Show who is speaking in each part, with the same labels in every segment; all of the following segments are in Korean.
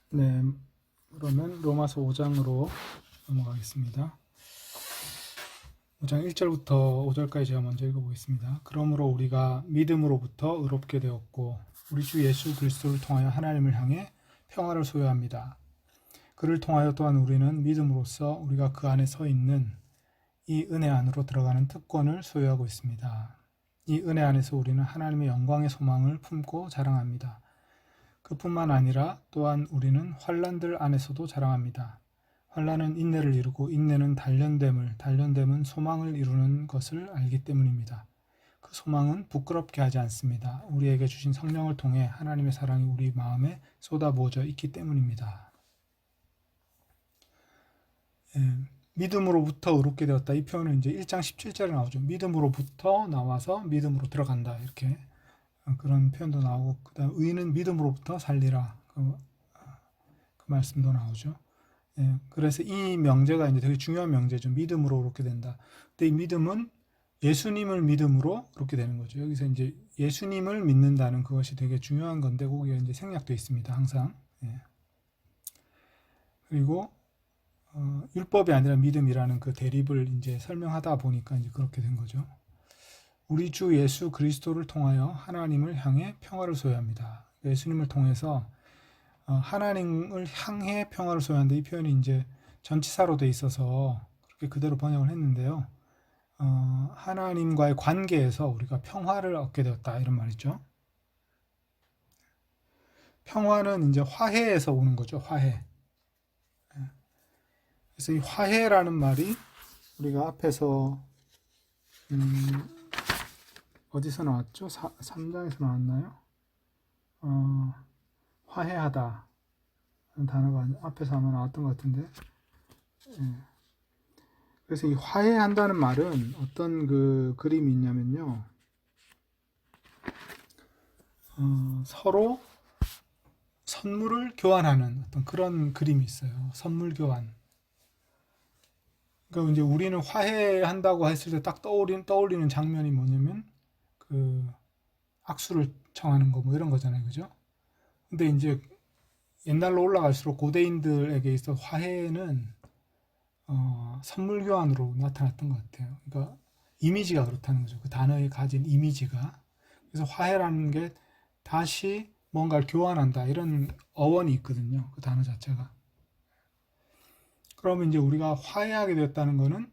Speaker 1: 네, 그러면 로마서 5장으로 넘어가겠습니다. 5장 1절부터 5절까지 제가 먼저 읽어보겠습니다. 그러므로 우리가 믿음으로부터 의롭게 되었고 우리 주 예수 그리스도를 통하여 하나님을 향해 평화를 소유합니다. 그를 통하여 또한 우리는 믿음으로써 우리가 그 안에 서 있는 이 은혜 안으로 들어가는 특권을 소유하고 있습니다. 이 은혜 안에서 우리는 하나님의 영광의 소망을 품고 자랑합니다. 그뿐만 아니라 또한 우리는 환난들 안에서도 자랑합니다. 환난은 인내를 이루고 인내는 단련됨을, 단련됨은 소망을 이루는 것을 알기 때문입니다. 그 소망은 부끄럽게 하지 않습니다. 우리에게 주신 성령을 통해 하나님의 사랑이 우리 마음에 쏟아부어져 있기 때문입니다. 믿음으로부터 의롭게 되었다. 이 표현은 이제 1장 17절에 나오죠. 믿음으로부터 나와서 믿음으로 들어간다. 이렇게 그런 표현도 나오고, 그 다음 의인은 믿음으로부터 살리라. 그 말씀도 나오죠. 그래서 이 명제가 이제 되게 중요한 명제죠. 믿음으로 그렇게 된다. 근데 이 믿음은 예수님을 믿음으로 그렇게 되는 거죠. 여기서 이제 예수님을 믿는다는 그것이 되게 중요한 건데, 거기에 이제 생략되어 있습니다. 항상. 그리고 율법이 아니라 믿음이라는 그 대립을 이제 설명하다 보니까 이제 그렇게 된 거죠. 우리 주 예수 그리스도를 통하여 하나님을 향해 평화를 소유합니다. 예수님을 통해서 하나님을 향해 평화를 소유한다. 이 표현이 이제 전치사로 돼 있어서 그렇게 그대로 번역을 했는데요. 하나님과의 관계에서 우리가 평화를 얻게 되었다. 이런 말이죠. 평화는 이제 화해에서 오는 거죠. 화해. 그래서 이 화해라는 말이 우리가 앞에서 어디서 나왔죠? 3장에서 나왔나요? 화해하다 하는 단어가 앞에서 아마 나왔던 것 같은데, 그래서 이 화해한다는 말은 어떤 그 그림이 있냐면요, 서로 선물을 교환하는 어떤 그런 그림이 있어요. 선물 교환. 그러니까 이제 우리는 화해한다고 했을 때 딱 떠올리는 장면이 뭐냐면 그 악수를 청하는 거 뭐 이런 거잖아요, 그죠? 근데 이제 옛날로 올라갈수록 고대인들에게 있어 화해는 선물 교환으로 나타났던 것 같아요. 그러니까 이미지가 그렇다는 거죠. 그 단어에 가진 이미지가. 그래서 화해라는 게 다시 뭔가를 교환한다 이런 어원이 있거든요. 그 단어 자체가. 그러면 이제 우리가 화해하게 되었다는 거는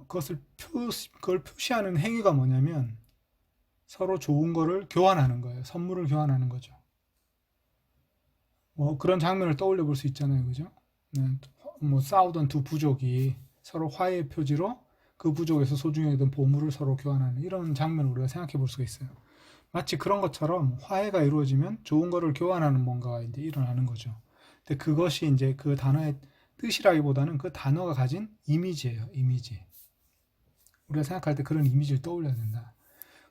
Speaker 1: 그걸 표시하는 행위가 뭐냐면 서로 좋은 거를 교환하는 거예요. 선물을 교환하는 거죠. 뭐 그런 장면을 떠올려 볼 수 있잖아요, 그죠? 뭐 싸우던 두 부족이 서로 화해의 표지로 그 부족에서 소중히 여기던 보물을 서로 교환하는 이런 장면을 우리가 생각해 볼 수가 있어요. 마치 그런 것처럼 화해가 이루어지면 좋은 거를 교환하는 뭔가가 이제 일어나는 거죠. 근데 그것이 이제 그 단어의 뜻이라기보다는 그 단어가 가진 이미지예요, 이미지. 우리가 생각할 때 그런 이미지를 떠올려야 된다.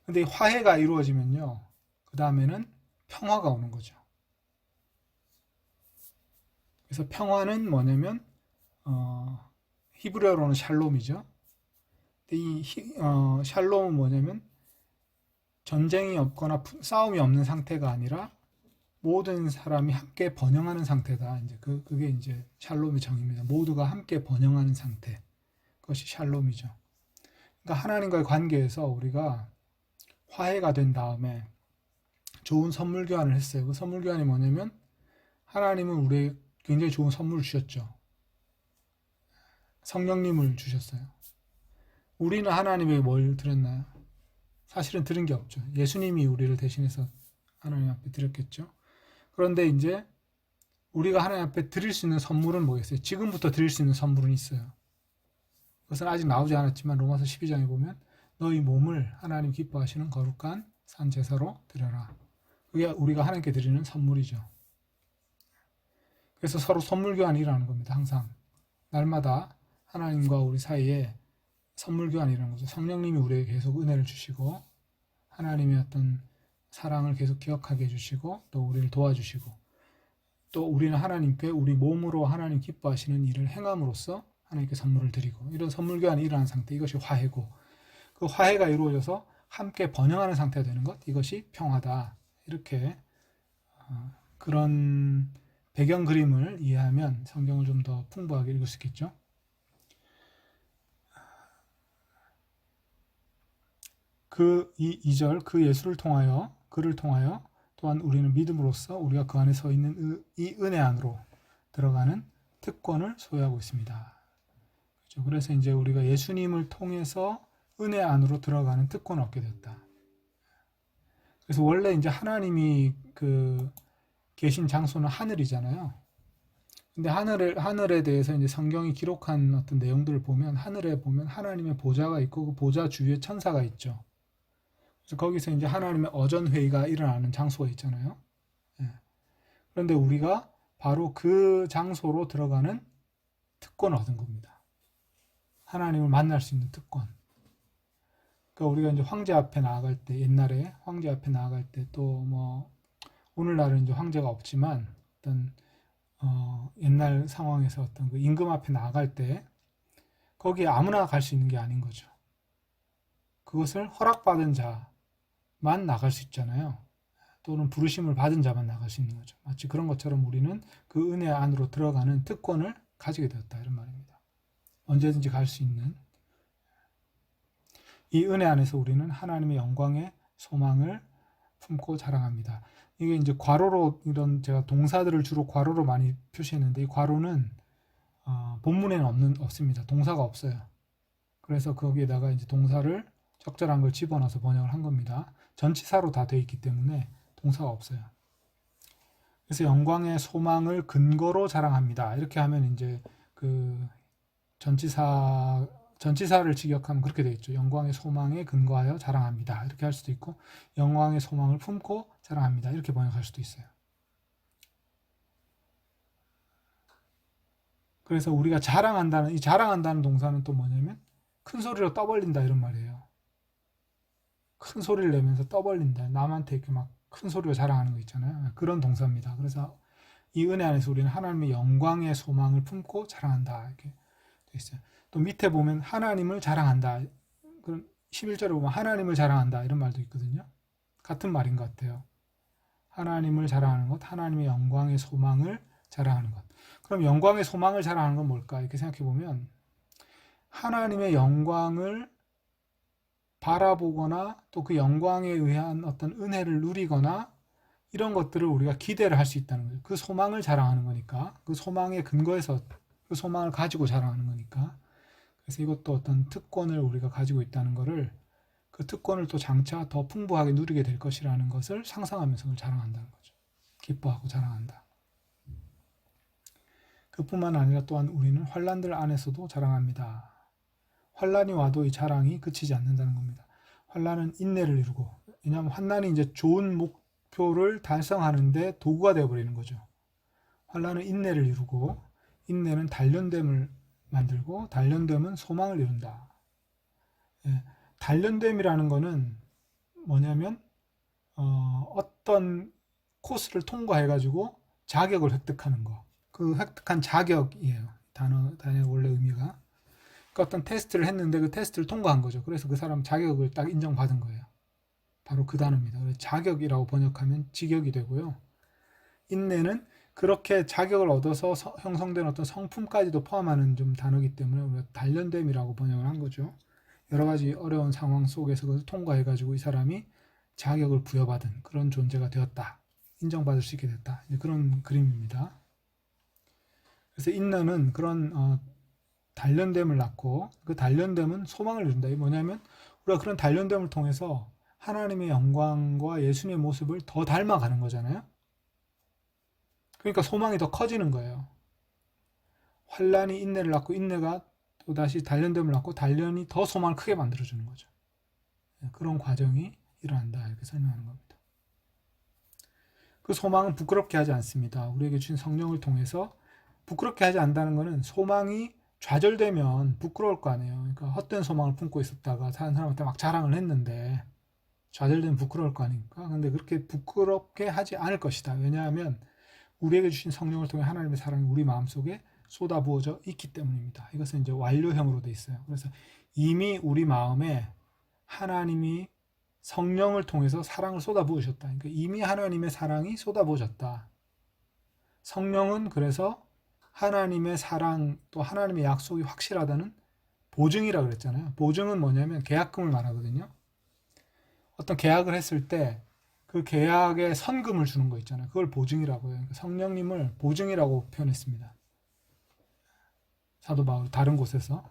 Speaker 1: 근데 이 화해가 이루어지면요, 그 다음에는 평화가 오는 거죠. 그래서 평화는 뭐냐면 히브리어로는 샬롬이죠. 이 샬롬은 뭐냐면 전쟁이 없거나 싸움이 없는 상태가 아니라 모든 사람이 함께 번영하는 상태다. 이제 그게 이제 샬롬의 정의입니다. 모두가 함께 번영하는 상태. 그것이 샬롬이죠. 그러니까 하나님과의 관계에서 우리가 화해가 된 다음에 좋은 선물 교환을 했어요. 그 선물 교환이 뭐냐면 하나님은 우리에게 굉장히 좋은 선물을 주셨죠. 성령님을 주셨어요. 우리는 하나님에게 뭘 드렸나요? 사실은 들은 게 없죠. 예수님이 우리를 대신해서 하나님 앞에 드렸겠죠. 그런데 이제 우리가 하나님 앞에 드릴 수 있는 선물은 뭐겠어요? 지금부터 드릴 수 있는 선물은 있어요. 그것은 아직 나오지 않았지만 로마서 12장에 보면 너희 몸을 하나님 기뻐하시는 거룩한 산 제사로 드려라. 그게 우리가 하나님께 드리는 선물이죠. 그래서 서로 선물 교환이 일어나는 겁니다. 항상 날마다 하나님과 우리 사이에 선물 교환이라는 거죠. 성령님이 우리에게 계속 은혜를 주시고 하나님의 어떤 사랑을 계속 기억하게 해주시고 또 우리를 도와주시고 또 우리는 하나님께 우리 몸으로 하나님 기뻐하시는 일을 행함으로써 하나님께 선물을 드리고 이런 선물 교환이 일어난 상태, 이것이 화해고, 그 화해가 이루어져서 함께 번영하는 상태가 되는 것, 이것이 평화다. 이렇게 그런 배경 그림을 이해하면 성경을 좀 더 풍부하게 읽을 수 있겠죠. 이 2절 그 예수를 통하여 그를 통하여 또한 우리는 믿음으로써 우리가 그 안에 서 있는 이 은혜 안으로 들어가는 특권을 소유하고 있습니다. 그렇죠? 그래서 이제 우리가 예수님을 통해서 은혜 안으로 들어가는 특권을 얻게 됐다. 그래서 원래 이제 하나님이 계신 장소는 하늘이잖아요. 근데 하늘에 대해서 이제 성경이 기록한 어떤 내용들을 보면 하늘에 보면 하나님의 보좌가 있고 그 보좌 주위에 천사가 있죠. 그래서 거기서 이제 하나님의 어전 회의가 일어나는 장소가 있잖아요. 예. 그런데 우리가 바로 그 장소로 들어가는 특권을 얻은 겁니다. 하나님을 만날 수 있는 특권. 그러니까 우리가 이제 황제 앞에 나아갈 때, 옛날에 황제 앞에 나아갈 때 또 뭐 오늘날은 이제 황제가 없지만 어떤 옛날 상황에서 어떤 그 임금 앞에 나아갈 때 거기에 아무나 갈 수 있는 게 아닌 거죠. 그것을 허락받은 자만 나갈 수 있잖아요. 또는 부르심을 받은 자만 나갈 수 있는 거죠. 마치 그런 것처럼 우리는 그 은혜 안으로 들어가는 특권을 가지게 되었다 이런 말입니다. 언제든지 갈 수 있는 이 은혜 안에서 우리는 하나님의 영광의 소망을 품고 자랑합니다. 이게 이제 괄호로 이런 제가 동사들을 주로 괄호로 많이 표시했는데 이 괄호는 본문에는 없습니다. 동사가 없어요. 그래서 거기에다가 이제 동사를 적절한 걸 집어넣어서 번역을 한 겁니다. 전치사로 다 되어 있기 때문에 동사가 없어요. 그래서 영광의 소망을 근거로 자랑합니다. 이렇게 하면 이제 그 전치사를 직역하면 그렇게 되어 있죠. 영광의 소망에 근거하여 자랑합니다. 이렇게 할 수도 있고 영광의 소망을 품고 자랑합니다. 이렇게 번역할 수도 있어요. 그래서 우리가 이 자랑한다는 동사는 또 뭐냐면 큰 소리로 떠벌린다 이런 말이에요. 큰 소리를 내면서 떠벌린다. 남한테 이렇게 막 큰 소리로 자랑하는 거 있잖아요. 그런 동사입니다. 그래서 이 은혜 안에서 우리는 하나님의 영광의 소망을 품고 자랑한다. 이렇게 되어 있어요. 또 밑에 보면 하나님을 자랑한다. 11절에 보면 하나님을 자랑한다. 이런 말도 있거든요. 같은 말인 것 같아요. 하나님을 자랑하는 것, 하나님의 영광의 소망을 자랑하는 것. 그럼 영광의 소망을 자랑하는 건 뭘까? 이렇게 생각해 보면 하나님의 영광을 바라보거나 또 그 영광에 의한 어떤 은혜를 누리거나 이런 것들을 우리가 기대를 할 수 있다는 거죠. 그 소망을 자랑하는 거니까 그 소망의 근거에서 그 소망을 가지고 자랑하는 거니까 그래서 이것도 어떤 특권을 우리가 가지고 있다는 것을 그 특권을 또 장차 더 풍부하게 누리게 될 것이라는 것을 상상하면서 그걸 자랑한다는 거죠. 기뻐하고 자랑한다. 그뿐만 아니라 또한 우리는 환난들 안에서도 자랑합니다. 환난이 와도 이 자랑이 그치지 않는다는 겁니다. 환난은 인내를 이루고 왜냐하면 환난이 이제 좋은 목표를 달성하는데 도구가 되어버리는 거죠. 환난은 인내를 이루고 인내는 단련됨을 만들고 단련됨은 소망을 이룬다. 예, 단련됨이라는 거는 뭐냐면 어떤 코스를 통과해가지고 자격을 획득하는 거. 그 획득한 자격이에요. 단어의 원래 의미가. 그러니까 어떤 테스트를 했는데 그 테스트를 통과한 거죠. 그래서 그 사람 자격을 딱 인정받은 거예요. 바로 그 단어입니다. 그래서 자격이라고 번역하면 직역이 되고요. 인내는 그렇게 자격을 얻어서 형성된 어떤 성품까지도 포함하는 좀 단어이기 때문에 우리가 단련됨이라고 번역을 한 거죠. 여러 가지 어려운 상황 속에서 그것을 통과해가지고 이 사람이 자격을 부여받은 그런 존재가 되었다. 인정받을 수 있게 됐다. 그런 그림입니다. 그래서 인내는 그런 단련됨을 낳고 그 단련됨은 소망을 이룬다. 이게 뭐냐면 우리가 그런 단련됨을 통해서 하나님의 영광과 예수님의 모습을 더 닮아가는 거잖아요. 그러니까 소망이 더 커지는 거예요. 환난이 인내를 낳고 인내가 또다시 단련됨을 낳고 단련이 더 소망을 크게 만들어주는 거죠. 그런 과정이 일어난다. 이렇게 설명하는 겁니다. 그 소망은 부끄럽게 하지 않습니다. 우리에게 주신 성령을 통해서 부끄럽게 하지 않는다는 것은 소망이 좌절되면 부끄러울 거 아니에요. 그러니까 헛된 소망을 품고 있었다가 다른 사람한테 막 자랑을 했는데 좌절되면 부끄러울 거 아닙니까? 근데 그렇게 부끄럽게 하지 않을 것이다. 왜냐하면 우리에게 주신 성령을 통해 하나님의 사랑이 우리 마음속에 쏟아부어져 있기 때문입니다. 이것은 이제 완료형으로 되어 있어요. 그래서 이미 우리 마음에 하나님이 성령을 통해서 사랑을 쏟아부으셨다. 그러니까 이미 하나님의 사랑이 쏟아부어졌다. 성령은 그래서 하나님의 사랑 또 하나님의 약속이 확실하다는 보증이라고 그랬잖아요. 보증은 뭐냐면 계약금을 말하거든요. 어떤 계약을 했을 때 그 계약에 선금을 주는 거 있잖아요. 그걸 보증이라고 해요. 성령님을 보증이라고 표현했습니다. 사도 바울 다른 곳에서.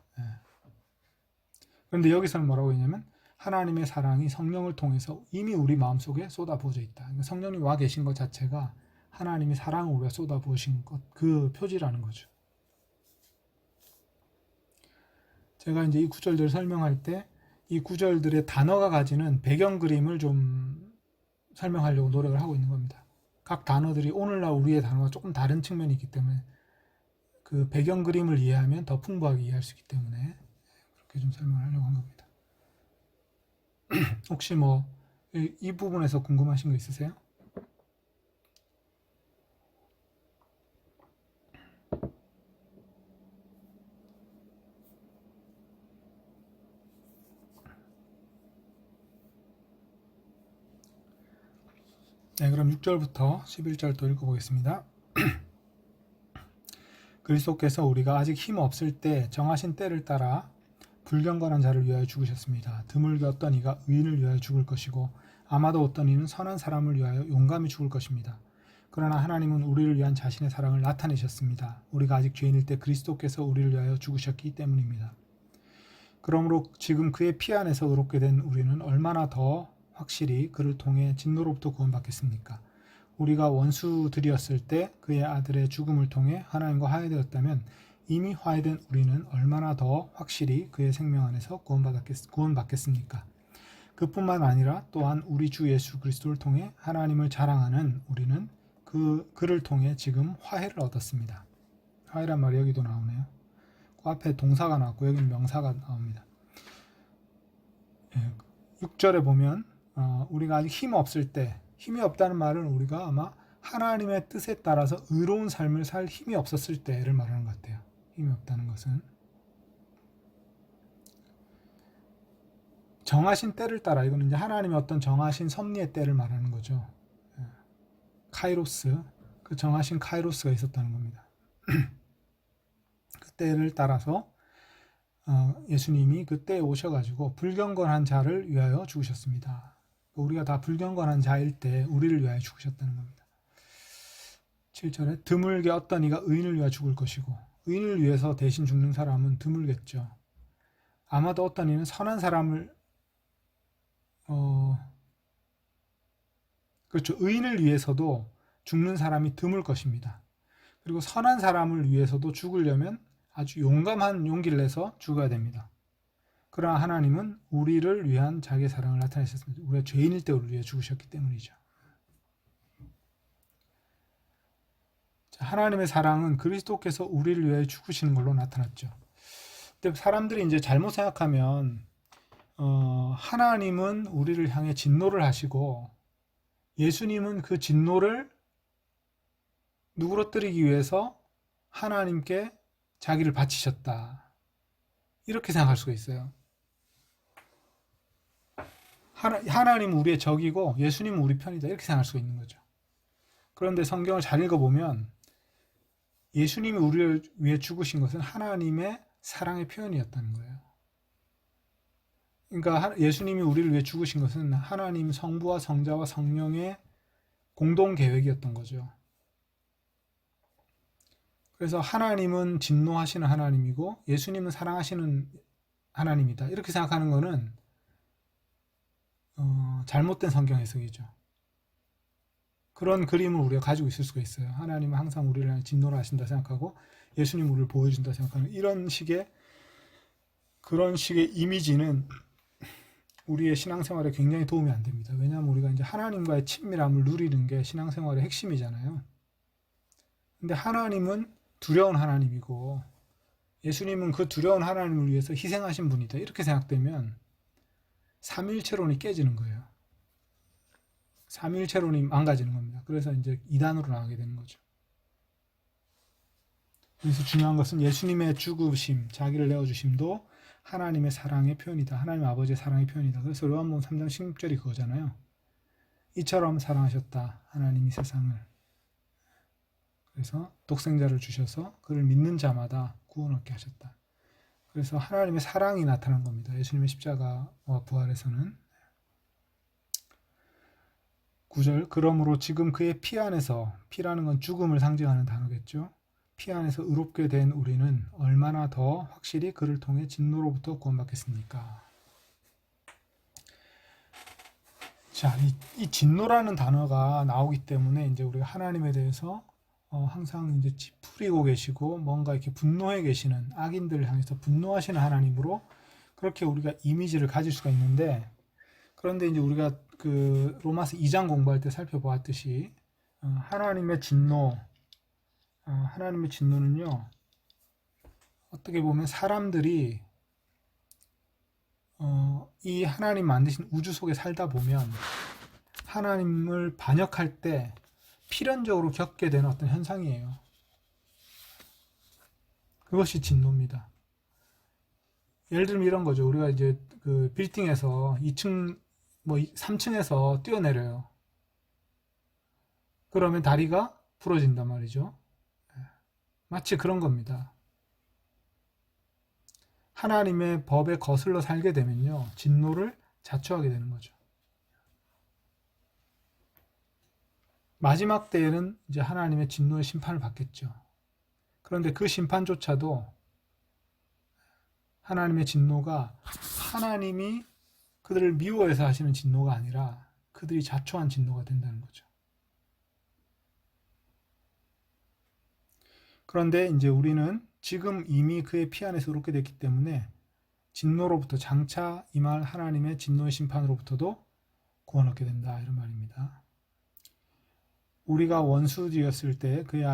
Speaker 1: 그런데 여기서는 뭐라고 했냐면 하나님의 사랑이 성령을 통해서 이미 우리 마음속에 쏟아부어져 있다. 그러니까 성령님 와 계신 것 자체가 하나님의 사랑을 우리가 쏟아부으신 것, 그 표지라는 거죠. 제가 이제 이 구절들을 설명할 때 이 구절들의 단어가 가지는 배경 그림을 좀 설명하려고 노력을 하고 있는 겁니다. 각 단어들이 오늘날 우리의 단어가 조금 다른 측면이 있기 때문에 그 배경 그림을 이해하면 더 풍부하게 이해할 수 있기 때문에 그렇게 좀 설명을 하려고 한 겁니다. 혹시 뭐 이 부분에서 궁금하신 거 있으세요? 네, 그럼 6절부터 11절 또 읽어보겠습니다. 그리스도께서 우리가 아직 힘 없을 때 정하신 때를 따라 불경건한 자를 위하여 죽으셨습니다. 드물게 어떤 이가 의인을 위하여 죽을 것이고 아마도 어떤 이는 선한 사람을 위하여 용감히 죽을 것입니다. 그러나 하나님은 우리를 위한 자신의 사랑을 나타내셨습니다. 우리가 아직 죄인일 때 그리스도께서 우리를 위하여 죽으셨기 때문입니다. 그러므로 지금 그의 피 안에서 의롭게 된 우리는 얼마나 더 확실히 그를 통해 진노로부터 구원받겠습니까? 우리가 원수들이었을 때 그의 아들의 죽음을 통해 하나님과 화해되었다면 이미 화해된 우리는 얼마나 더 확실히 그의 생명 안에서 구원받겠습니까? 그뿐만 아니라 또한 우리 주 예수 그리스도를 통해 하나님을 자랑하는 우리는 그를 통해 지금 화해를 얻었습니다. 화해란 말이 여기도 나오네요. 그 앞에 동사가 나왔고 여기는 명사가 나옵니다. 6절에 보면 우리가 아직 힘 없을 때, 힘이 없다는 말은 우리가 아마 하나님의 뜻에 따라서 의로운 삶을 살 힘이 없었을 때를 말하는 것 같아요. 힘이 없다는 것은 정하신 때를 따라, 이거는 이제 하나님의 어떤 정하신 섭리의 때를 말하는 거죠. 카이로스, 그 정하신 카이로스가 있었다는 겁니다. 그 때를 따라서 예수님이 그때에 오셔가지고 불경건한 자를 위하여 죽으셨습니다. 우리가 다 불경건한 자일 때 우리를 위하여 죽으셨다는 겁니다. 7절에 드물게 어떤 이가 의인을 위하여 죽을 것이고, 의인을 위해서 대신 죽는 사람은 드물겠죠. 아마도 어떤 이는 선한 사람을 그렇죠. 의인을 위해서도 죽는 사람이 드물 것입니다. 그리고 선한 사람을 위해서도 죽으려면 아주 용감한 용기를 내서 죽어야 됩니다. 그러나 하나님은 우리를 위한 자기의 사랑을 나타내셨습니다. 우리가 죄인일 때 우리를 위해 죽으셨기 때문이죠. 하나님의 사랑은 그리스도께서 우리를 위해 죽으시는 걸로 나타났죠. 근데 사람들이 이제 잘못 생각하면 하나님은 우리를 향해 진노를 하시고 예수님은 그 진노를 누그러뜨리기 위해서 하나님께 자기를 바치셨다. 이렇게 생각할 수가 있어요. 하나님은 우리의 적이고 예수님은 우리 편이다. 이렇게 생각할 수가 있는 거죠. 그런데 성경을 잘 읽어보면 예수님이 우리를 위해 죽으신 것은 하나님의 사랑의 표현이었다는 거예요. 그러니까 예수님이 우리를 위해 죽으신 것은 하나님 성부와 성자와 성령의 공동 계획이었던 거죠. 그래서 하나님은 진노하시는 하나님이고 예수님은 사랑하시는 하나님이다. 이렇게 생각하는 것은 잘못된 성경 해석이죠. 그런 그림을 우리가 가지고 있을 수가 있어요. 하나님은 항상 우리를 진노를 하신다 생각하고 예수님은 우리를 보호해준다 생각하는 그런 식의 이미지는 우리의 신앙생활에 굉장히 도움이 안 됩니다. 왜냐하면 우리가 이제 하나님과의 친밀함을 누리는 게 신앙생활의 핵심이잖아요. 근데 하나님은 두려운 하나님이고 예수님은 그 두려운 하나님을 위해서 희생하신 분이다. 이렇게 생각되면 삼위일체론이 깨지는 거예요. 삼위일체론이 망가지는 겁니다. 그래서 이제 이단으로 나가게 되는 거죠. 그래서 중요한 것은 예수님의 죽으심, 자기를 내어주심도 하나님의 사랑의 표현이다. 하나님 아버지의 사랑의 표현이다. 그래서 요한복음 3장 16절이 그거잖아요. 이처럼 사랑하셨다. 하나님이 세상을. 그래서 독생자를 주셔서 그를 믿는 자마다 구원 얻게 하셨다. 그래서 하나님의 사랑이 나타난 겁니다. 예수님의 십자가와 부활에서는. 9절, 그러므로 지금 그의 피 안에서, 피라는 건 죽음을 상징하는 단어겠죠. 피 안에서 의롭게 된 우리는 얼마나 더 확실히 그를 통해 진노로부터 구원받겠습니까? 자, 이 진노라는 단어가 나오기 때문에 이제 우리가 하나님에 대해서 항상 이제 찌푸리고 계시고 뭔가 이렇게 분노해 계시는, 악인들을 향해서 분노하시는 하나님으로 그렇게 우리가 이미지를 가질 수가 있는데, 그런데 이제 우리가 그 로마서 2장 공부할 때 살펴보았듯이 하나님의 진노는요, 어떻게 보면 사람들이 이 하나님 만드신 우주 속에 살다 보면 하나님을 반역할 때 필연적으로 겪게 되는 어떤 현상이에요. 그것이 진노입니다. 예를 들면 이런 거죠. 우리가 이제 그 빌딩에서 2층, 3층에서 뛰어내려요. 그러면 다리가 부러진단 말이죠. 마치 그런 겁니다. 하나님의 법에 거슬러 살게 되면요, 진노를 자초하게 되는 거죠. 마지막 때에는 이제 하나님의 진노의 심판을 받겠죠. 그런데 그 심판조차도 하나님의 진노가 하나님이 그들을 미워해서 하시는 진노가 아니라 그들이 자초한 진노가 된다는 거죠. 그런데 이제 우리는 지금 이미 그의 피 안에서 의롭게 됐기 때문에 진노로부터, 장차 임할 하나님의 진노의 심판으로부터도 구원 얻게 된다, 이런 말입니다. 우리가 원수되었을 때 그의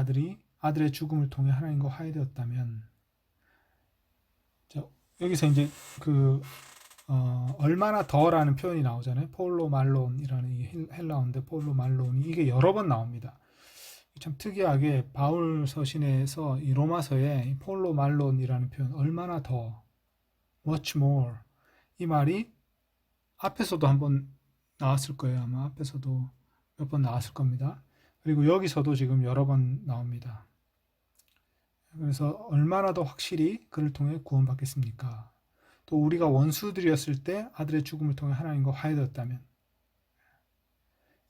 Speaker 1: 아들의 죽음을 통해 하나님과 화해되었다면, 여기서 이제 얼마나 더라는 표현이 나오잖아요. 폴로 말론이라는 이 헬라어인데, 폴로 말론이 이게 여러 번 나옵니다. 참 특이하게 바울 서신에서 이 로마서에 폴로 말론이라는 표현, 얼마나 더, much more, 이 말이 앞에서도 한번 나왔을 거예요. 아마 앞에서도 몇 번 나왔을 겁니다. 그리고 여기서도 지금 여러 번 나옵니다. 그래서 얼마나 더 확실히 그를 통해 구원받겠습니까? 또 우리가 원수들이었을 때 아들의 죽음을 통해 하나님과 화해되었다면,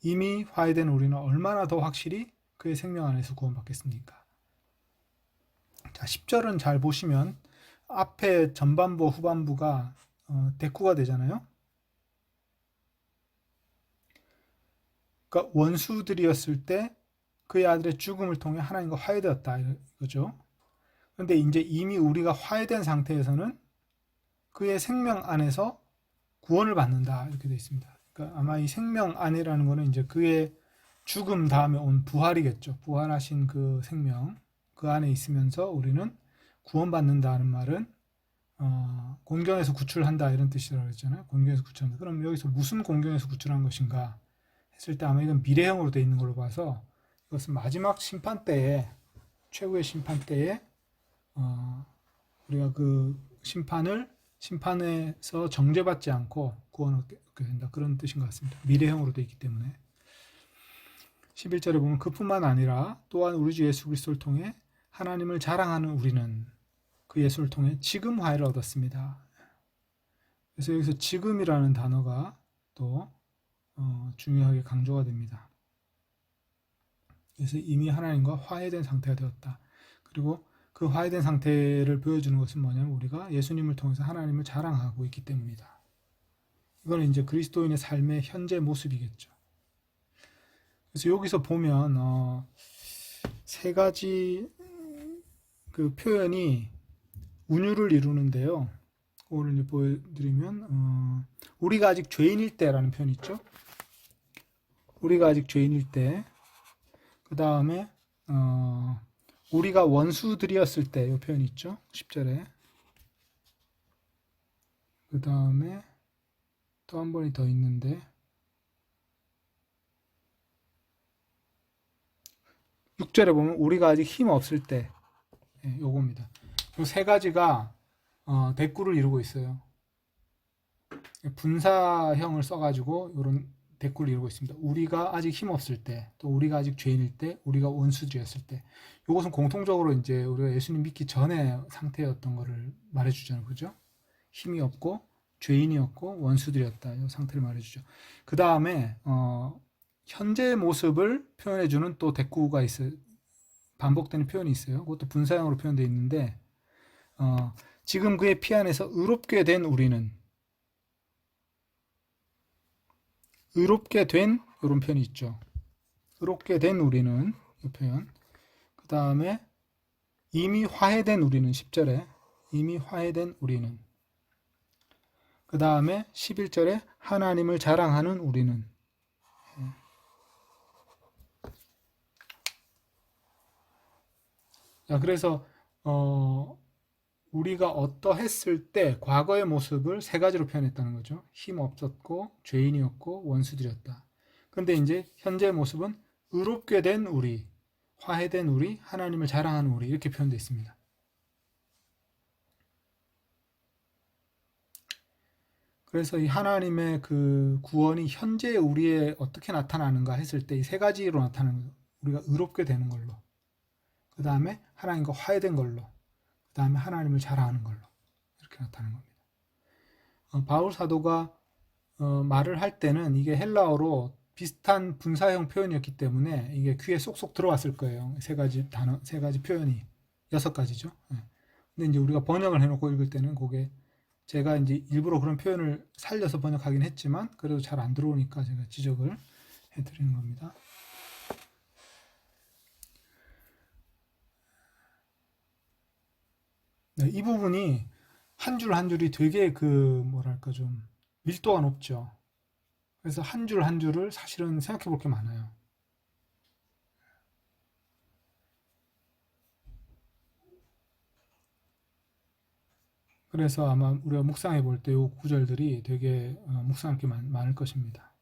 Speaker 1: 이미 화해된 우리는 얼마나 더 확실히 그의 생명 안에서 구원받겠습니까? 자, 10절은 잘 보시면 앞에 전반부와 후반부가 대꾸가 되잖아요. 그러니까 원수들이었을 때 그의 아들의 죽음을 통해 하나님과 화해되었다, 이거죠. 그런데 이제 이미 우리가 화해된 상태에서는 그의 생명 안에서 구원을 받는다, 이렇게 되어 있습니다. 그러니까 아마 이 생명 안이라는 거는 이제 그의 죽음 다음에 온 부활이겠죠. 부활하신 그 생명, 그 안에 있으면서 우리는 구원받는다는 말은 곤경에서 구출한다, 이런 뜻이라고 했잖아요. 곤경에서 구출한다. 그럼 여기서 무슨 곤경에서 구출한 것인가 했을 때 아마 이건 미래형으로 되어 있는 걸로 봐서 이것은 마지막 심판 때에, 최후의 심판 때에 우리가 그 심판에서 정죄받지 않고 구원을 얻게 된다, 그런 뜻인 것 같습니다. 미래형으로 되어 있기 때문에. 11절에 보면 그뿐만 아니라 또한 우리 주 예수 그리스도를 통해 하나님을 자랑하는 우리는 그 예수를 통해 지금 화해를 얻었습니다. 그래서 여기서 지금이라는 단어가 또 중요하게 강조가 됩니다. 그래서 이미 하나님과 화해된 상태가 되었다. 그리고 그 화해된 상태를 보여주는 것은 뭐냐면 우리가 예수님을 통해서 하나님을 자랑하고 있기 때문이다. 이거는 이제 그리스도인의 삶의 현재 모습이겠죠. 그래서 여기서 보면 세 가지 그 표현이 운율을 이루는데요. 그거를 이제 보여드리면 우리가 아직 죄인일 때라는 표현이 있죠. 우리가 아직 죄인일 때, 그 다음에 우리가 원수들이었을 때, 이 표현이 있죠. 10절에. 그 다음에 또 한 번이 더 있는데 6절에 보면 우리가 아직 힘 없을 때, 요겁니다. 이 세 가지가 대꾸를 이루고 있어요. 분사형을 써가지고 이런 대꾸를 이루고 있습니다. 우리가 아직 힘없을 때, 또 우리가 아직 죄인일 때, 우리가 원수들이었을 때. 이것은 공통적으로 이제 우리가 예수님 믿기 전에 상태였던 것을 말해주잖아요. 그죠? 힘이 없고, 죄인이었고, 원수들이었다. 이 상태를 말해주죠. 그 다음에, 현재의 모습을 표현해주는 또 대꾸가 있어요. 반복되는 표현이 있어요. 그것도 분사형으로 표현되어 있는데, 지금 그의 피 안에서 의롭게 된 우리는, 의롭게 된 이런 표현이 있죠. 의롭게 된 우리는 이 표현. 그 다음에 이미 화해된 우리는 10절에 이미 화해된 우리는. 그 다음에 11절에 하나님을 자랑하는 우리는. 자, 그래서 우리가 어떠했을 때 과거의 모습을 세 가지로 표현했다는 거죠. 힘 없었고 죄인이었고 원수들이었다. 근데 이제 현재의 모습은 의롭게 된 우리, 화해된 우리, 하나님을 자랑하는 우리 이렇게 표현되어 있습니다. 그래서 이 하나님의 그 구원이 현재 우리에 어떻게 나타나는가 했을 때 이 세 가지로 나타나는 거죠. 우리가 의롭게 되는 걸로, 그 다음에 하나님과 화해된 걸로, 그 다음에 하나님을 자랑하는 걸로 이렇게 나타나는 겁니다. 바울 사도가 말을 할 때는 이게 헬라어로 비슷한 분사형 표현이었기 때문에 이게 귀에 쏙쏙 들어왔을 거예요. 세 가지 단어, 세 가지 표현이 6가지죠. 근데 이제 우리가 번역을 해놓고 읽을 때는 그게 제가 이제 일부러 그런 표현을 살려서 번역하긴 했지만 그래도 잘 안 들어오니까 제가 지적을 해드리는 겁니다. 네, 이 부분이 한 줄 한 줄이 되게 그 뭐랄까 좀 밀도가 높죠. 그래서 한 줄 한 줄을 사실은 생각해 볼 게 많아요. 그래서 아마 우리가 묵상해 볼 때 이 구절들이 되게 묵상할 게 많을 것입니다.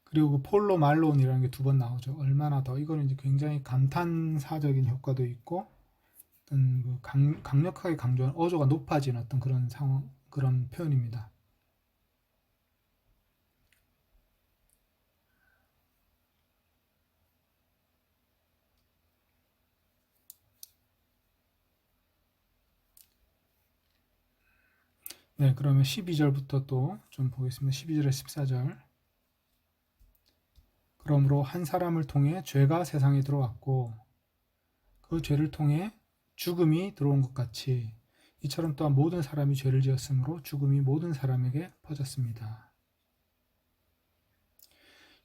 Speaker 1: 그리고 그 폴로 말론이라는 게 2번 나오죠. 얼마나 더 이거는 이제 굉장히 감탄사적인 효과도 있고 어떤 그 강력하게 강조한 어조가 높아진 어떤 그런 상황 그런 표현입니다. 네, 그러면 12절부터 또 좀 보겠습니다. 12절에 14절. 그러므로 한 사람을 통해 죄가 세상에 들어왔고 그 죄를 통해 죽음이 들어온 것 같이 이처럼 또한 모든 사람이 죄를 지었으므로 죽음이 모든 사람에게 퍼졌습니다.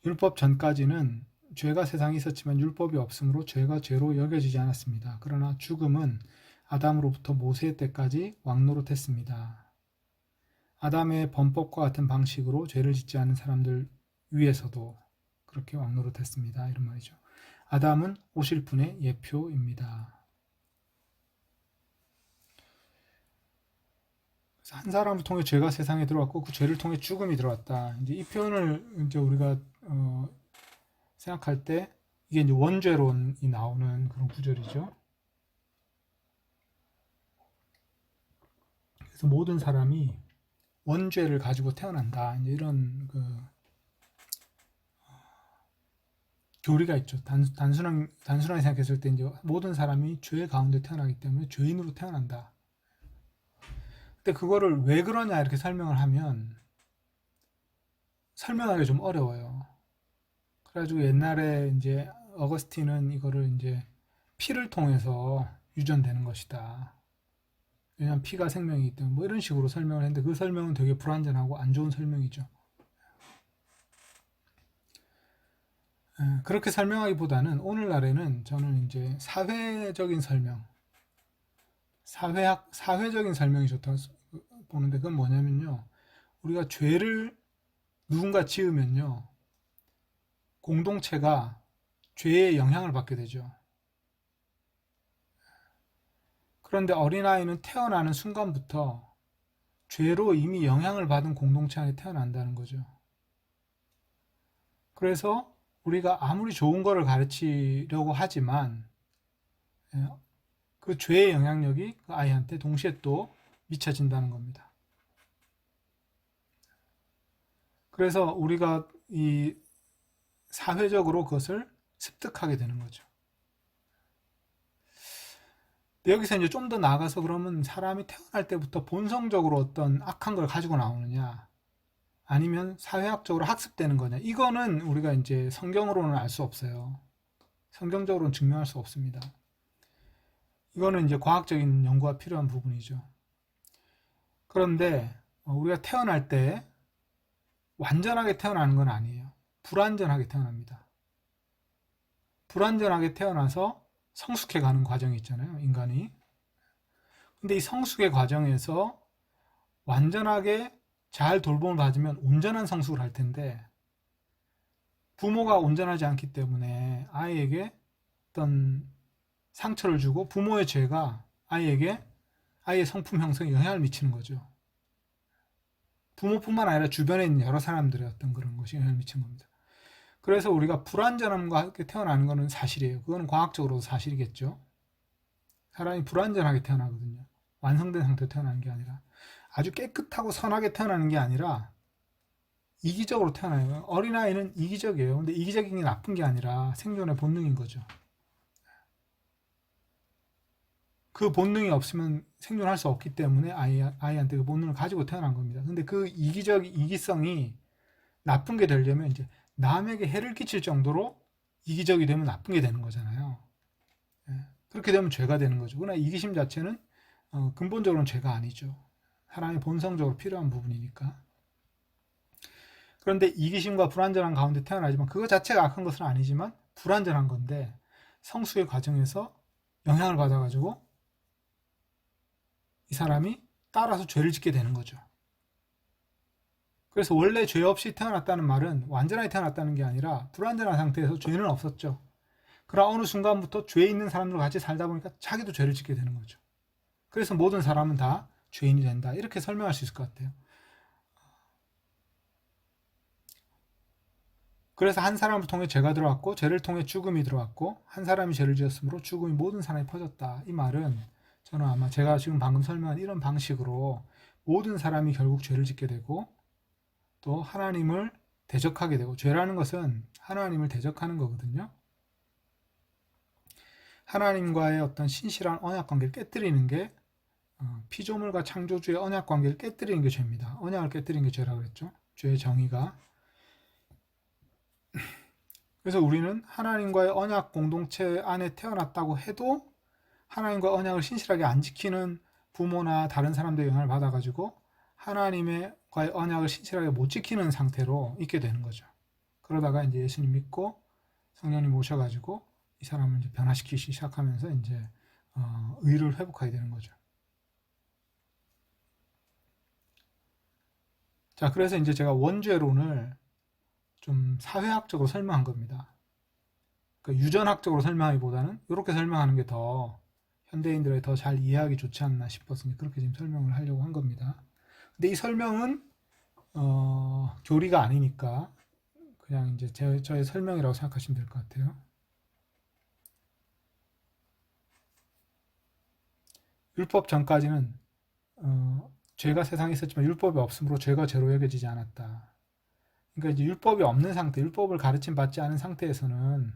Speaker 1: 율법 전까지는 죄가 세상에 있었지만 율법이 없으므로 죄가 죄로 여겨지지 않았습니다. 그러나 죽음은 아담으로부터 모세 때까지 왕노릇했습니다. 아담의 범법과 같은 방식으로 죄를 짓지 않은 사람들 위에서도 그렇게 왕노릇했습니다. 이런 말이죠. 아담은 오실 분의 예표입니다. 한 사람을 통해 죄가 세상에 들어왔고 그 죄를 통해 죽음이 들어왔다. 이제 이 표현을 이제 우리가 생각할 때 이게 이제 원죄론이 나오는 그런 구절이죠. 그래서 모든 사람이 원죄를 가지고 태어난다. 이제 이런 그 교리가 있죠. 단순하게 생각했을 때 이제 모든 사람이 죄 가운데 태어나기 때문에 죄인으로 태어난다. 근데 그거를 왜 그러냐 이렇게 설명을 하면 설명하기 좀 어려워요. 그래가지고 옛날에 이제 어거스틴은 이거를 이제 피를 통해서 유전되는 것이다. 왜냐하면 피가 생명이기 때문에 뭐 이런 식으로 설명을 했는데 그 설명은 되게 불완전하고 안 좋은 설명이죠. 그렇게 설명하기보다는 오늘날에는 저는 이제 사회적인 설명, 사회적인 설명이 좋다고 보는데 그건 뭐냐면요. 우리가 죄를 누군가 지으면요. 공동체가 죄의 영향을 받게 되죠. 그런데 어린아이는 태어나는 순간부터 죄로 이미 영향을 받은 공동체 안에 태어난다는 거죠. 그래서 우리가 아무리 좋은 거를 가르치려고 하지만 그 죄의 영향력이 그 아이한테 동시에 또 미쳐진다는 겁니다. 그래서 우리가 이 사회적으로 그것을 습득하게 되는 거죠. 여기서 이제 좀 더 나아가서 그러면 사람이 태어날 때부터 본성적으로 어떤 악한 걸 가지고 나오느냐, 아니면 사회학적으로 학습되는 거냐, 이거는 우리가 이제 성경으로는 알 수 없어요. 성경적으로는 증명할 수 없습니다. 이거는 이제 과학적인 연구가 필요한 부분이죠. 그런데 우리가 태어날 때 완전하게 태어나는 건 아니에요. 불완전하게 태어납니다. 불완전하게 태어나서 성숙해 가는 과정이 있잖아요, 인간이. 근데 이 성숙의 과정에서 완전하게 잘 돌봄을 받으면 온전한 성숙을 할 텐데, 부모가 온전하지 않기 때문에 아이에게 어떤 상처를 주고, 부모의 죄가 아이에게, 아이의 성품 형성에 영향을 미치는 거죠. 부모뿐만 아니라 주변에 있는 여러 사람들의 어떤 그런 것이 영향을 미치는 겁니다. 그래서 우리가 불완전함과 함께 태어나는 것은 사실이에요. 그거는 과학적으로도 사실이겠죠. 사람이 불완전하게 태어나거든요. 완성된 상태로 태어나는 게 아니라, 아주 깨끗하고 선하게 태어나는 게 아니라 이기적으로 태어나요. 어린아이는 이기적이에요. 근데 이기적인 게 나쁜 게 아니라 생존의 본능인 거죠. 그 본능이 없으면 생존할 수 없기 때문에 아이한테 그 본능을 가지고 태어난 겁니다. 근데 그 이기성이 나쁜 게 되려면 이제 남에게 해를 끼칠 정도로 이기적이 되면 나쁜 게 되는 거잖아요. 그렇게 되면 죄가 되는 거죠. 그러나 이기심 자체는 근본적으로는 죄가 아니죠. 사람이 본성적으로 필요한 부분이니까. 그런데 이기심과 불완전한 가운데 태어나지만 그거 자체가 악한 것은 아니지만 불완전한 건데, 성숙의 과정에서 영향을 받아가지고 이 사람이 따라서 죄를 짓게 되는 거죠. 그래서 원래 죄 없이 태어났다는 말은 완전하게 태어났다는 게 아니라 불완전한 상태에서 죄는 없었죠. 그러나 어느 순간부터 죄 있는 사람들과 같이 살다 보니까 자기도 죄를 짓게 되는 거죠. 그래서 모든 사람은 다 죄인이 된다, 이렇게 설명할 수 있을 것 같아요. 그래서 한 사람을 통해 죄가 들어왔고, 죄를 통해 죽음이 들어왔고, 한 사람이 죄를 지었으므로 죽음이 모든 사람에 퍼졌다. 이 말은 저는 아마 제가 지금 방금 설명한 이런 방식으로 모든 사람이 결국 죄를 짓게 되고, 또 하나님을 대적하게 되고, 죄라는 것은 하나님을 대적하는 거거든요. 하나님과의 어떤 신실한 언약 관계를 깨뜨리는 게, 피조물과 창조주의 언약 관계를 깨뜨리는 게 죄입니다. 언약을 깨뜨리는 게 죄라고 그랬죠. 죄의 정의가. 그래서 우리는 하나님과의 언약 공동체 안에 태어났다고 해도 하나님과 언약을 신실하게 안 지키는 부모나 다른 사람들의 영향을 받아가지고 하나님과의 언약을 신실하게 못 지키는 상태로 있게 되는 거죠. 그러다가 이제 예수님 믿고 성령님 오셔가지고 이 사람을 이제 변화시키기 시작하면서 이제 의를 회복하게 되는 거죠. 자, 그래서 이제 제가 원죄론을 좀 사회학적으로 설명한 겁니다. 그러니까 유전학적으로 설명하기보다는 이렇게 설명하는 게 더 현대인들에 더 잘 이해하기 좋지 않나 싶어서 그렇게 지금 설명을 하려고 한 겁니다. 근데 이 설명은 교리가 아니니까 그냥 이제 저의 설명이라고 생각하시면 될 것 같아요. 율법 전까지는 죄가 세상에 있었지만 율법이 없으므로 죄가 죄로 여겨지지 않았다. 그러니까 이제 율법이 없는 상태, 율법을 가르침 받지 않은 상태에서는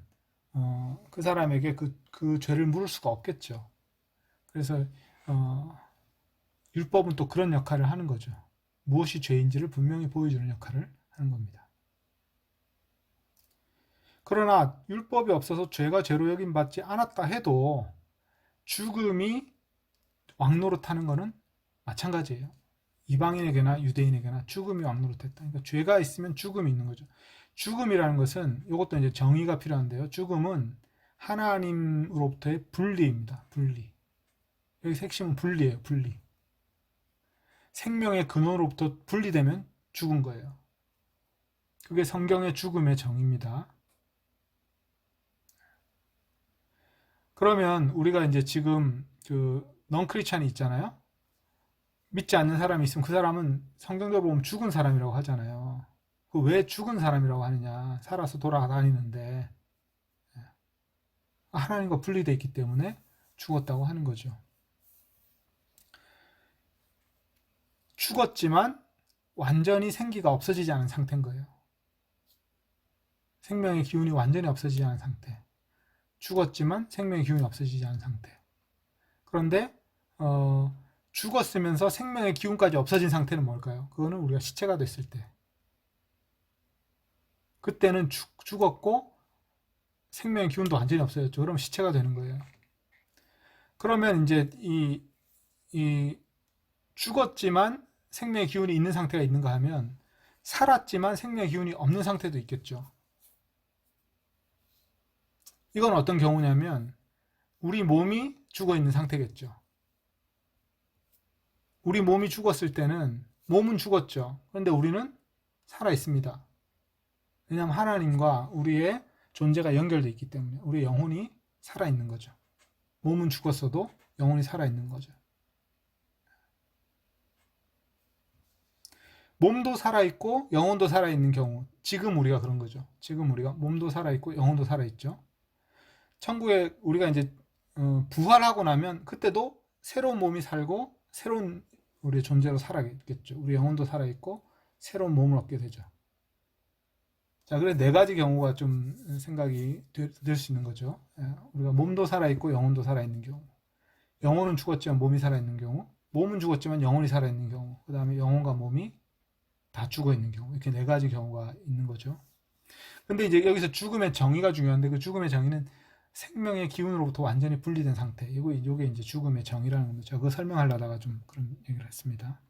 Speaker 1: 그 사람에게 그 죄를 물을 수가 없겠죠. 그래서 율법은 또 그런 역할을 하는 거죠. 무엇이 죄인지를 분명히 보여주는 역할을 하는 겁니다. 그러나 율법이 없어서 죄가 죄로 여김 받지 않았다 해도 죽음이 왕노릇하는 것은 마찬가지예요. 이방인에게나 유대인에게나 죽음이 왕노릇했다. 그러니까 죄가 있으면 죽음이 있는 거죠. 죽음이라는 것은 이것도 이제 정의가 필요한데요. 죽음은 하나님으로부터의 분리입니다. 분리. 여기서 핵심은 분리예요. 분리. 생명의 근원으로부터 분리되면 죽은 거예요. 그게 성경의 죽음의 정의입니다. 그러면 우리가 이제 지금 그 넌크리스찬이 있잖아요. 믿지 않는 사람이 있으면 그 사람은 성경적으로 보면 죽은 사람이라고 하잖아요. 그 왜 죽은 사람이라고 하느냐? 살아서 돌아다니는데 하나님과 분리되어 있기 때문에 죽었다고 하는 거죠. 죽었지만 완전히 생기가 없어지지 않은 상태인 거예요. 생명의 기운이 완전히 없어지지 않은 상태. 죽었지만 생명의 기운이 없어지지 않은 상태. 그런데 죽었으면서 생명의 기운까지 없어진 상태는 뭘까요? 그거는 우리가 시체가 됐을 때. 그때는 죽었고 생명의 기운도 완전히 없어졌죠. 그럼 시체가 되는 거예요. 그러면 이제 이 죽었지만 생명의 기운이 있는 상태가 있는가 하면 살았지만 생명의 기운이 없는 상태도 있겠죠. 이건 어떤 경우냐면 우리 몸이 죽어 있는 상태겠죠. 우리 몸이 죽었을 때는 몸은 죽었죠. 그런데 우리는 살아 있습니다. 왜냐하면 하나님과 우리의 존재가 연결되어 있기 때문에 우리의 영혼이 살아 있는 거죠. 몸은 죽었어도 영혼이 살아 있는 거죠. 몸도 살아있고 영혼도 살아있는 경우, 지금 우리가 그런 거죠. 지금 우리가 몸도 살아있고 영혼도 살아있죠. 천국에 우리가 이제 부활하고 나면 그때도 새로운 몸이 살고 새로운 우리의 존재로 살아있겠죠. 우리 영혼도 살아있고 새로운 몸을 얻게 되죠. 자, 그래 네 가지 경우가 좀 생각이 될 수 있는 거죠. 우리가 몸도 살아있고 영혼도 살아있는 경우, 영혼은 죽었지만 몸이 살아있는 경우, 몸은 죽었지만 영혼이 살아있는 경우, 그 다음에 영혼과 몸이 다 죽어있는 경우, 이렇게 네 가지 경우가 있는 거죠. 근데 이제 여기서 죽음의 정의가 중요한데 그 죽음의 정의는 생명의 기운으로부터 완전히 분리된 상태. 이게 이제 죽음의 정의라는 겁니다. 제가 그거 설명하려다가 좀 그런 얘기를 했습니다.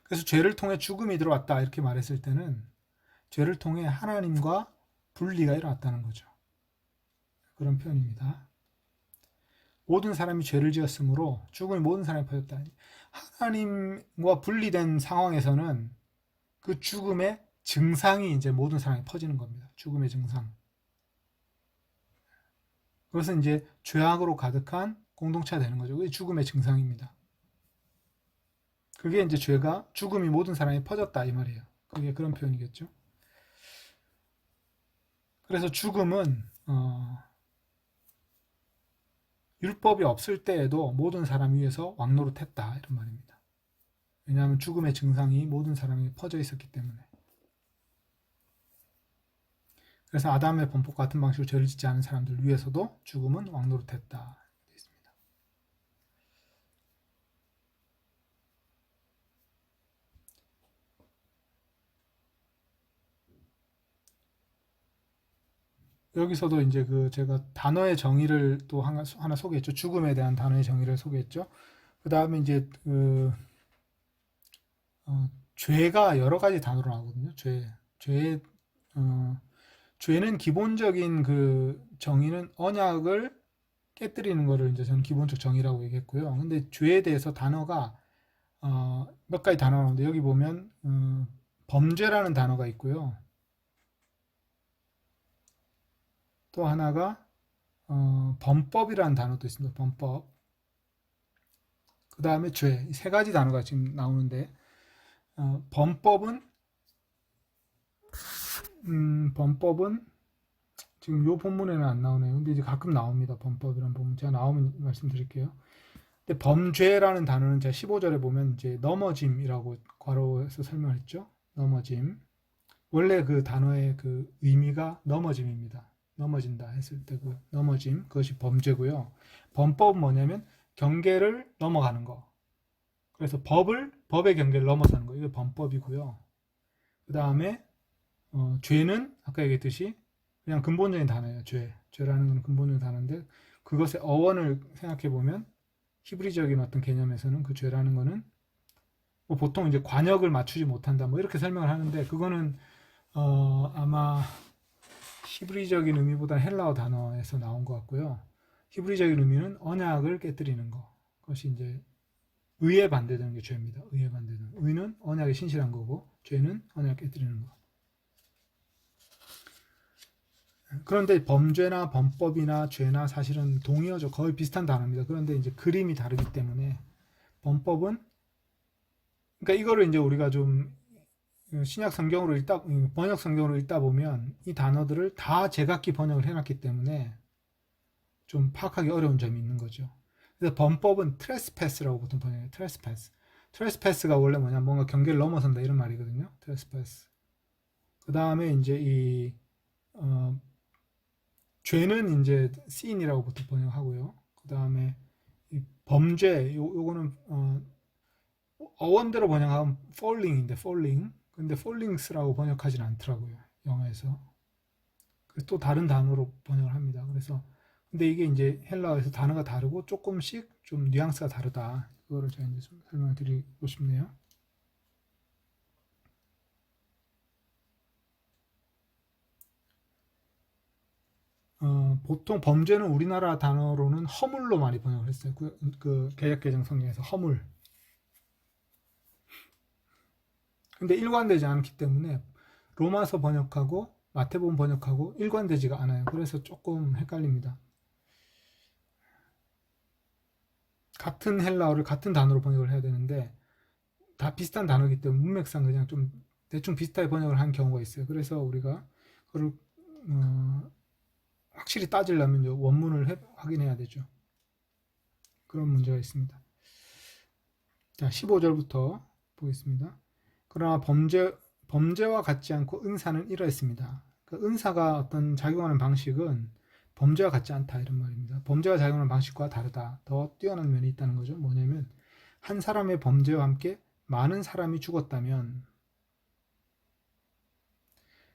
Speaker 1: 그래서 죄를 통해 죽음이 들어왔다 이렇게 말했을 때는 죄를 통해 하나님과 분리가 일어났다는 거죠. 그런 표현입니다. 모든 사람이 죄를 지었으므로 죽음이 모든 사람이 퍼졌다. 하나님과 분리된 상황에서는 그 죽음의 증상이 이제 모든 사람이 퍼지는 겁니다. 죽음의 증상. 그것은 이제 죄악으로 가득한 공동체가 되는 거죠. 그게 죽음의 증상입니다. 그게 이제 죽음이 모든 사람이 퍼졌다 이 말이에요. 그게 그런 표현이겠죠. 그래서 죽음은 율법이 없을 때에도 모든 사람 위에서 왕노릇했다 이런 말입니다. 왜냐하면 죽음의 증상이 모든 사람에게 퍼져 있었기 때문에. 그래서 아담의 범법 같은 방식으로 죄를 짓지 않은 사람들 위해서도 죽음은 왕노릇했다. 여기서도 이제 제가 단어의 정의를 또 하나 소개했죠. 죽음에 대한 단어의 정의를 소개했죠. 그 다음에 이제 죄가 여러 가지 단어로 나오거든요. 죄는 기본적인 그 정의는 언약을 깨뜨리는 거를 이제 저는 기본적 정의라고 얘기했고요. 근데 죄에 대해서 단어가 몇 가지 단어가 나오는데 여기 보면 범죄라는 단어가 있고요. 또 하나가 범법이라는 단어도 있습니다. 범법. 그 다음에 죄. 세 가지 단어가 지금 나오는데 범법은 지금 요 본문에는 안 나오네요. 근데 이제 가끔 나옵니다. 범법이라는 본문. 제가 나오면 말씀드릴게요. 근데 범죄라는 단어는 제가 15절에 보면 이제 넘어짐이라고 괄호에서 설명했죠. 넘어짐. 원래 그 단어의 그 의미가 넘어짐입니다. 넘어진다 했을 때 그 넘어짐, 그것이 범죄고요. 범법은 뭐냐면 경계를 넘어가는 거. 그래서 법의 경계를 넘어서는 거. 이게 범법이고요. 그 다음에 죄는 아까 얘기했듯이 그냥 근본적인 단어예요. 죄라는 건 근본적인 단어인데 그것의 어원을 생각해 보면 히브리적인 어떤 개념에서는 그 죄라는 거는 뭐 보통 이제 관역을 맞추지 못한다 뭐 이렇게 설명을 하는데 그거는 아마 히브리적인 의미보다 헬라어 단어에서 나온 것 같고요. 히브리적인 의미는 언약을 깨뜨리는 거. 그것이 이제 의에 반대되는 게 죄입니다. 의에 반대되는. 의는 언약에 신실한 거고 죄는 언약을 깨뜨리는 거. 그런데 범죄나 범법이나 죄나 사실은 동의어죠. 거의 비슷한 단어입니다. 그런데 이제 그림이 다르기 때문에 범법은 그러니까 이거를 이제 우리가 좀 신약 성경으로 번역 성경으로 읽다 보면 이 단어들을 다 제각기 번역을 해놨기 때문에 좀 파악하기 어려운 점이 있는 거죠. 그래서 범법은 trespass라고 보통 번역해요. trespass. 트레스패스가 원래 뭐냐, 뭔가 경계를 넘어선다 이런 말이거든요. 트레스패스. 그 다음에 이제 이 죄는 이제 sin이라고 보통 번역하고요. 그 다음에 이 범죄, 요거는 어원대로 번역하면 falling인데 falling. 근데 fallings라고 번역하진 않더라고요. 영어에서. 그래서 또 다른 단어로 번역을 합니다. 그래서 근데 이게 이제 헬라어에서 단어가 다르고 조금씩 좀 뉘앙스가 다르다. 그거를 제가 이제 좀 설명을 드리고 싶네요. 보통 범죄는 우리나라 단어로는 허물로 많이 번역을 했어요. 그 개역개정 성경에서 허물. 근데 일관되지 않기 때문에 로마서 번역하고 마태복음 번역하고 일관되지가 않아요. 그래서 조금 헷갈립니다. 같은 헬라어를 같은 단어로 번역을 해야 되는데 다 비슷한 단어이기 때문에 문맥상 그냥 좀 대충 비슷하게 번역을 한 경우가 있어요. 그래서 우리가 그걸 확실히 따지려면 원문을 확인해야 되죠. 그런 문제가 있습니다. 자, 15절부터 보겠습니다. 그러나 범죄와 같지 않고 은사는 이러했습니다. 그 은사가 어떤 작용하는 방식은 범죄와 같지 않다 이런 말입니다. 범죄가 작용하는 방식과 다르다. 더 뛰어난 면이 있다는 거죠. 뭐냐면 한 사람의 범죄와 함께 많은 사람이 죽었다면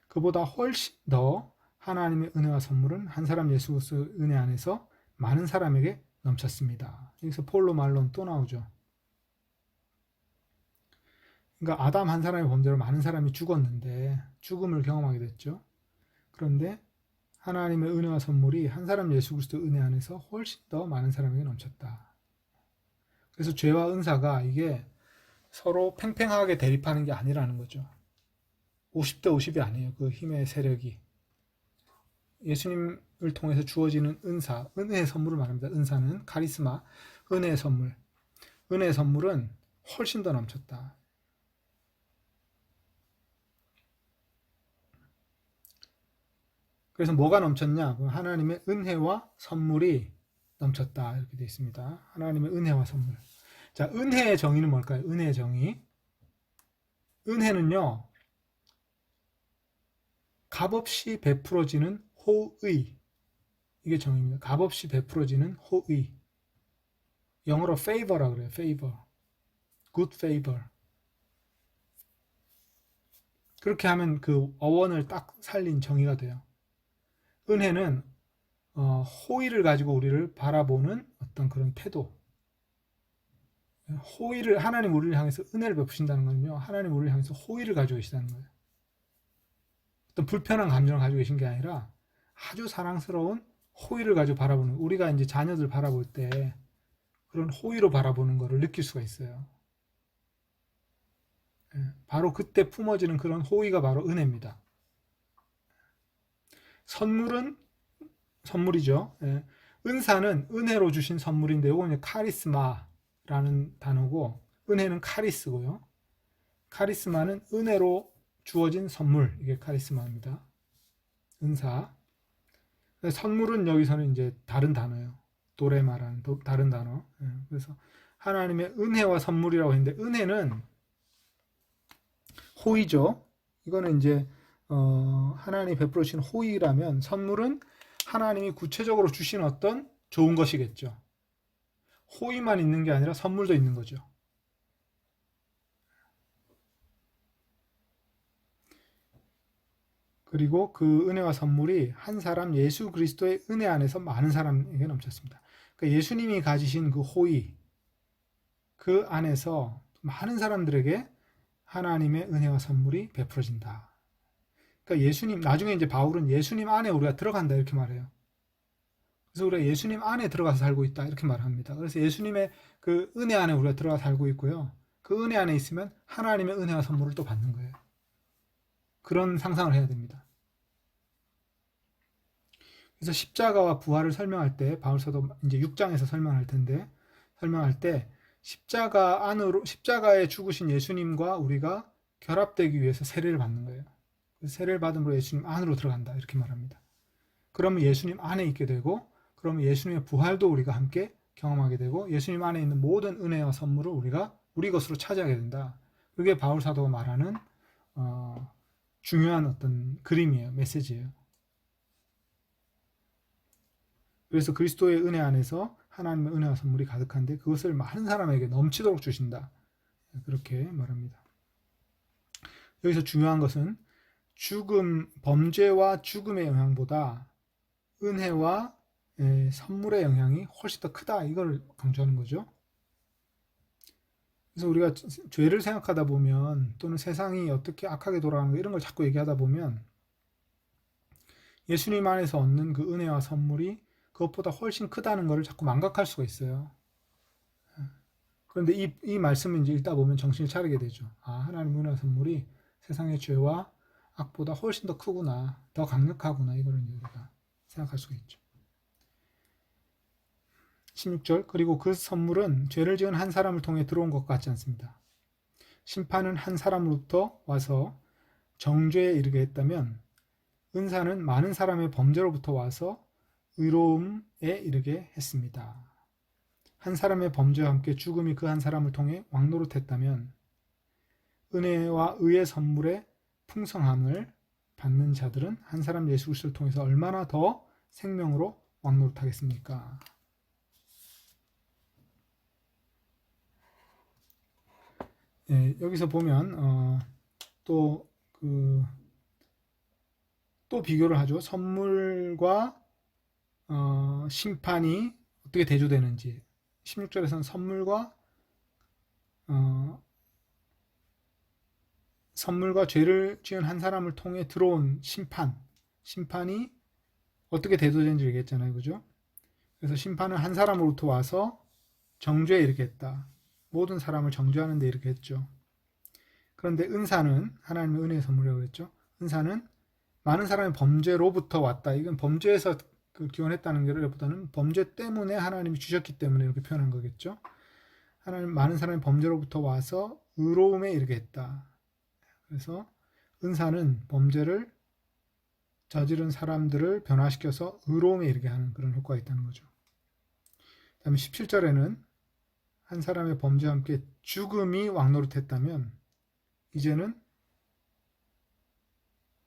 Speaker 1: 그보다 훨씬 더 하나님의 은혜와 선물은 한 사람 예수 그리스도의 은혜 안에서 많은 사람에게 넘쳤습니다. 여기서 폴로 말론 또 나오죠. 그러니까 아담 한 사람의 범죄로 많은 사람이 죽었는데 죽음을 경험하게 됐죠. 그런데 하나님의 은혜와 선물이 한 사람 예수 그리스도의 은혜 안에서 훨씬 더 많은 사람에게 넘쳤다. 그래서 죄와 은사가 이게 서로 팽팽하게 대립하는 게 아니라는 거죠. 50대 50이 아니에요. 그 힘의 세력이. 예수님을 통해서 주어지는 은사, 은혜의 선물을 말합니다. 은사는 카리스마, 은혜의 선물. 은혜의 선물은 훨씬 더 넘쳤다. 그래서 뭐가 넘쳤냐? 하나님의 은혜와 선물이 넘쳤다. 이렇게 되어 있습니다. 하나님의 은혜와 선물. 자, 은혜의 정의는 뭘까요? 은혜의 정의. 은혜는요, 값없이 베풀어지는 호의. 이게 정의입니다. 값없이 베풀어지는 호의. 영어로 favor라 그래요. favor. good favor. 그렇게 하면 그 어원을 딱 살린 정의가 돼요. 은혜는 호의를 가지고 우리를 바라보는 어떤 그런 태도. 호의를, 하나님 우리를 향해서 은혜를 베푸신다는 건요, 하나님 우리를 향해서 호의를 가지고 계시다는 거예요. 어떤 불편한 감정을 가지고 계신 게 아니라 아주 사랑스러운 호의를 가지고 바라보는, 우리가 이제 자녀들 바라볼 때 그런 호의로 바라보는 것을 느낄 수가 있어요. 바로 그때 품어지는 그런 호의가 바로 은혜입니다. 선물은 선물이죠. 은사는 은혜로 주신 선물인데 이거는 카리스마라는 단어고, 은혜는 카리스고요. 카리스마는 은혜로 주어진 선물, 이게 카리스마입니다. 은사. 선물은 여기서는 이제 다른 단어예요. 도레마라는 다른 단어. 그래서 하나님의 은혜와 선물이라고 했는데, 은혜는 호의죠. 이거는 이제 하나님이 베풀어 주신 호의라면, 선물은 하나님이 구체적으로 주신 어떤 좋은 것이겠죠. 호의만 있는 게 아니라 선물도 있는 거죠. 그리고 그 은혜와 선물이 한 사람 예수 그리스도의 은혜 안에서 많은 사람에게 넘쳤습니다. 그러니까 예수님이 가지신 그 호의, 그 안에서 많은 사람들에게 하나님의 은혜와 선물이 베풀어진다. 그러니까 예수님, 나중에 이제 바울은 예수님 안에 우리가 들어간다 이렇게 말해요. 그래서 우리가 예수님 안에 들어가서 살고 있다 이렇게 말합니다. 그래서 예수님의 그 은혜 안에 우리가 들어가서 살고 있고요. 그 은혜 안에 있으면 하나님의 은혜와 선물을 또 받는 거예요. 그런 상상을 해야 됩니다. 그래서 십자가와 부활을 설명할 때, 바울서도 이제 6장에서 설명할 텐데, 설명할 때 십자가 안으로, 십자가에 죽으신 예수님과 우리가 결합되기 위해서 세례를 받는 거예요. 그래서 세례를 받음으로 예수님 안으로 들어간다 이렇게 말합니다. 그러면 예수님 안에 있게 되고, 그러면 예수님의 부활도 우리가 함께 경험하게 되고, 예수님 안에 있는 모든 은혜와 선물을 우리가 우리 것으로 차지하게 된다. 그게 바울 사도가 말하는 중요한 어떤 그림이에요. 메시지예요. 그래서 그리스도의 은혜 안에서 하나님의 은혜와 선물이 가득한데 그것을 많은 사람에게 넘치도록 주신다. 그렇게 말합니다. 여기서 중요한 것은 범죄와 죽음의 영향보다 은혜와 선물의 영향이 훨씬 더 크다. 이걸 강조하는 거죠. 그래서 우리가 죄를 생각하다 보면 또는 세상이 어떻게 악하게 돌아가는 거 이런 걸 자꾸 얘기하다 보면 예수님 안에서 얻는 그 은혜와 선물이 그것보다 훨씬 크다는 것을 자꾸 망각할 수가 있어요. 그런데 이 말씀을 이제 읽다 보면 정신을 차리게 되죠. 하나님 은혜와 선물이 세상의 죄와 악보다 훨씬 더 크구나, 더 강력하구나, 이걸 우리가 생각할 수가 있죠. 16절, 그리고 그 선물은 죄를 지은 한 사람을 통해 들어온 것 같지 않습니다. 심판은 한 사람으로부터 와서 정죄에 이르게 했다면 은사는 많은 사람의 범죄로부터 와서 의로움에 이르게 했습니다. 한 사람의 범죄와 함께 죽음이 그 한 사람을 통해 왕노릇했다면 은혜와 의의 선물의 풍성함을 받는 자들은 한 사람 예수 그리스도를 통해서 얼마나 더 생명으로 왕노릇하겠습니까? 여기서 보면 또 비교를 하죠. 선물과 심판이 어떻게 대조되는지. 16절에서는 선물과 죄를 지은 한 사람을 통해 들어온 심판이 어떻게 대조되는지 얘기했잖아요. 그죠? 그래서 심판은 한 사람으로부터 와서 정죄에 이르게 했다. 모든 사람을 정죄하는 데 이르게 했죠. 그런데 은사는 하나님의 은혜의 선물이라고 했죠. 은사는 많은 사람의 범죄로부터 왔다. 이건 범죄에서 기원했다는 것보다는 범죄 때문에 하나님이 주셨기 때문에 이렇게 표현한 거겠죠. 하나님 많은 사람의 범죄로부터 와서 의로움에 이르게 했다. 그래서 은사는 범죄를 저지른 사람들을 변화시켜서 의로움에 이르게 하는 그런 효과가 있다는 거죠. 그 다음에 17절에는 한 사람의 범죄와 함께 죽음이 왕노릇했다면 이제는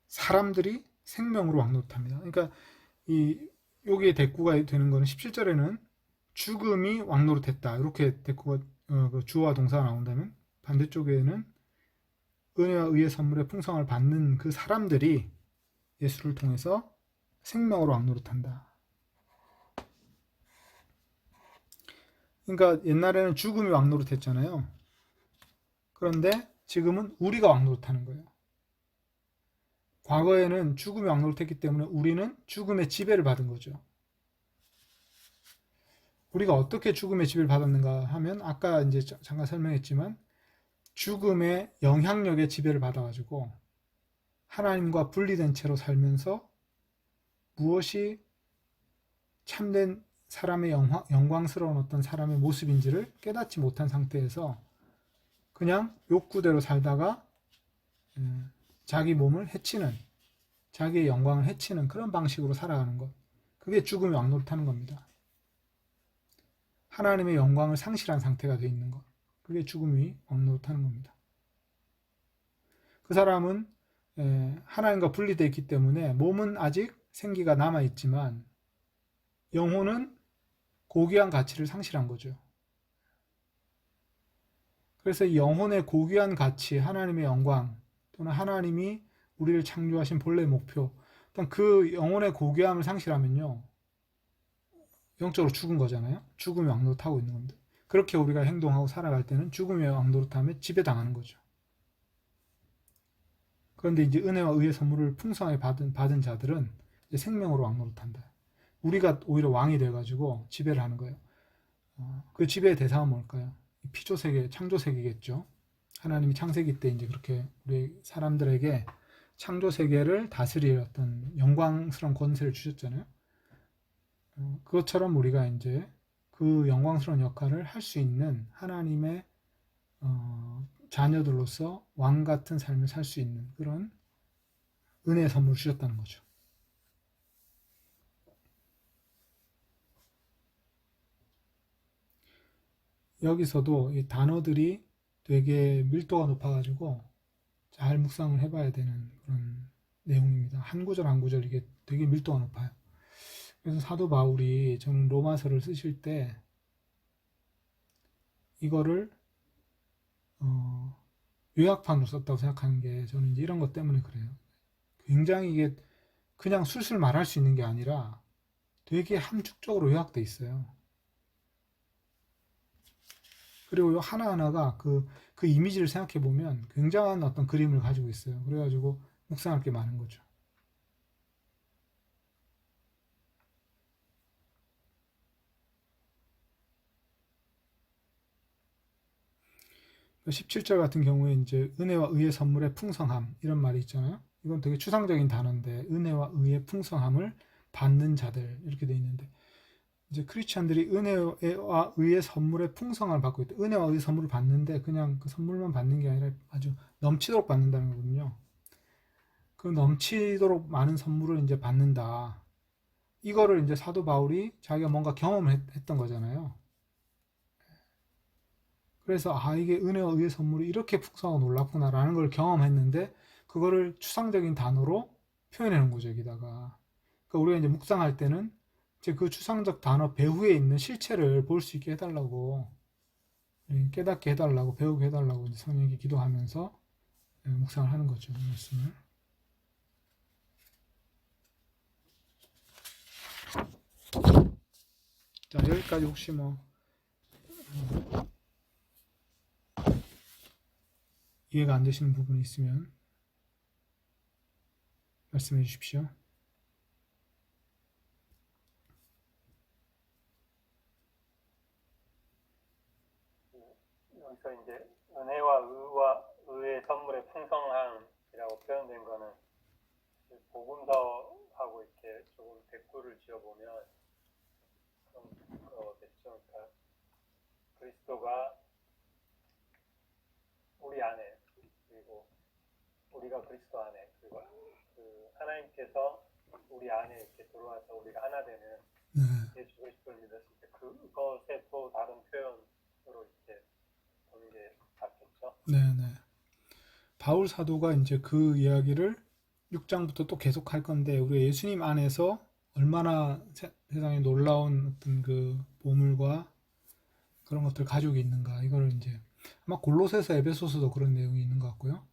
Speaker 1: 사람들이 생명으로 왕노릇합니다. 그러니까 여기에 대꾸가 되는 거는 17절에는 죽음이 왕노릇했다. 이렇게 대꾸가 주어와 동사가 나온다면 반대쪽에는 은혜와 의의 선물의 풍성을 받는 그 사람들이 예수를 통해서 생명으로 왕노릇한다. 그러니까 옛날에는 죽음이 왕노릇했잖아요. 그런데 지금은 우리가 왕노릇하는 거예요. 과거에는 죽음이 왕노릇했기 때문에 우리는 죽음의 지배를 받은 거죠. 우리가 어떻게 죽음의 지배를 받았는가 하면 아까 이제 잠깐 설명했지만 죽음의 영향력에 지배를 받아가지고 하나님과 분리된 채로 살면서 무엇이 참된 사람의 영광스러운 어떤 사람의 모습인지를 깨닫지 못한 상태에서 그냥 욕구대로 살다가 자기 몸을 해치는, 자기의 영광을 해치는 그런 방식으로 살아가는 것. 그게 죽음이 왕노릇하는 겁니다. 하나님의 영광을 상실한 상태가 되어 있는 것. 그게 죽음이 왕노릇하는 겁니다. 그 사람은 하나님과 분리되어 있기 때문에 몸은 아직 생기가 남아있지만 영혼은 고귀한 가치를 상실한 거죠. 그래서 이 영혼의 고귀한 가치, 하나님의 영광 또는 하나님이 우리를 창조하신 본래의 목표, 그 영혼의 고귀함을 상실하면요 영적으로 죽은 거잖아요. 죽음이 왕노릇하고 있는 겁니다. 그렇게 우리가 행동하고 살아갈 때는 죽음의 왕노릇함에 지배당하는 거죠. 그런데 이제 은혜와 의의 선물을 풍성하게 받은 자들은 이제 생명으로 왕노릇한다. 우리가 오히려 왕이 돼가지고 지배를 하는 거예요. 그 지배의 대상은 뭘까요? 피조세계, 창조세계겠죠. 하나님이 창세기 때 이제 그렇게 우리 사람들에게 창조세계를 다스릴 어떤 영광스러운 권세를 주셨잖아요. 그것처럼 우리가 이제 그 영광스러운 역할을 할 수 있는 하나님의 자녀들로서 왕 같은 삶을 살 수 있는 그런 은혜의 선물을 주셨다는 거죠. 여기서도 이 단어들이 되게 밀도가 높아가지고 잘 묵상을 해봐야 되는 그런 내용입니다. 한 구절 한 구절 이게 되게 밀도가 높아요. 그래서 사도 바울이 저는 로마서를 쓰실 때 이거를 요약판으로 썼다고 생각하는 게 저는 이제 이런 것 때문에 그래요. 굉장히 이게 그냥 술술 말할 수 있는 게 아니라 되게 함축적으로 요약돼 있어요. 그리고 하나하나가 그 이미지를 생각해 보면 굉장한 어떤 그림을 가지고 있어요. 그래가지고 묵상할 게 많은 거죠. 17절 같은 경우에 이제 은혜와 의의 선물의 풍성함 이런 말이 있잖아요. 이건 되게 추상적인 단어인데 은혜와 의의 풍성함을 받는 자들 이렇게 돼 있는데 이제 크리스찬들이 은혜와 의의 선물의 풍성함을 받고 있다. 은혜와 의의 선물을 받는데 그냥 그 선물만 받는 게 아니라 아주 넘치도록 받는다는 거거든요. 그 넘치도록 많은 선물을 이제 받는다. 이거를 이제 사도 바울이 자기가 뭔가 경험을 했던 거잖아요. 그래서 이게 은혜와 의의 선물이 이렇게 풍성하고 놀랍구나라는 걸 경험했는데 그거를 추상적인 단어로 표현해 놓은 거죠, 여기다가. 그러니까 우리가 이제 묵상할 때는 이제 그 추상적 단어 배후에 있는 실체를 볼 수 있게 해달라고, 깨닫게 해달라고, 배우게 해달라고 이제 성령에게 기도하면서 묵상을 하는 거죠, 이 말씀을. 자, 여기까지 혹시 이해가 안 되시는 부분이 있으면 말씀해 주십시오.
Speaker 2: 여기서 이제 은혜와 의의 선물의 풍성함이라고 표현된 거는 복음서하고 이렇게 조금 대꾸를 지어보면 그런 거겠죠. 그러니까 그리스도가 우리 안에, 그리고 우리가 그리스도 안에, 그리고 그 하나님께서 우리 안에 이렇게 들어와서 우리가 하나 되는 예수 그리스도를 믿었을 때 그것의 또 다른 표현으로 이렇게 보는 게 맞겠죠.
Speaker 1: 네네. 바울 사도가 이제 그 이야기를 6장부터 또 계속 할 건데 우리 예수님 안에서 얼마나 세상에 놀라운 어떤 그 보물과 그런 것들 가지고 있는가 이거를 이제 아마 골로새서 에베소서도 그런 내용이 있는 것 같고요.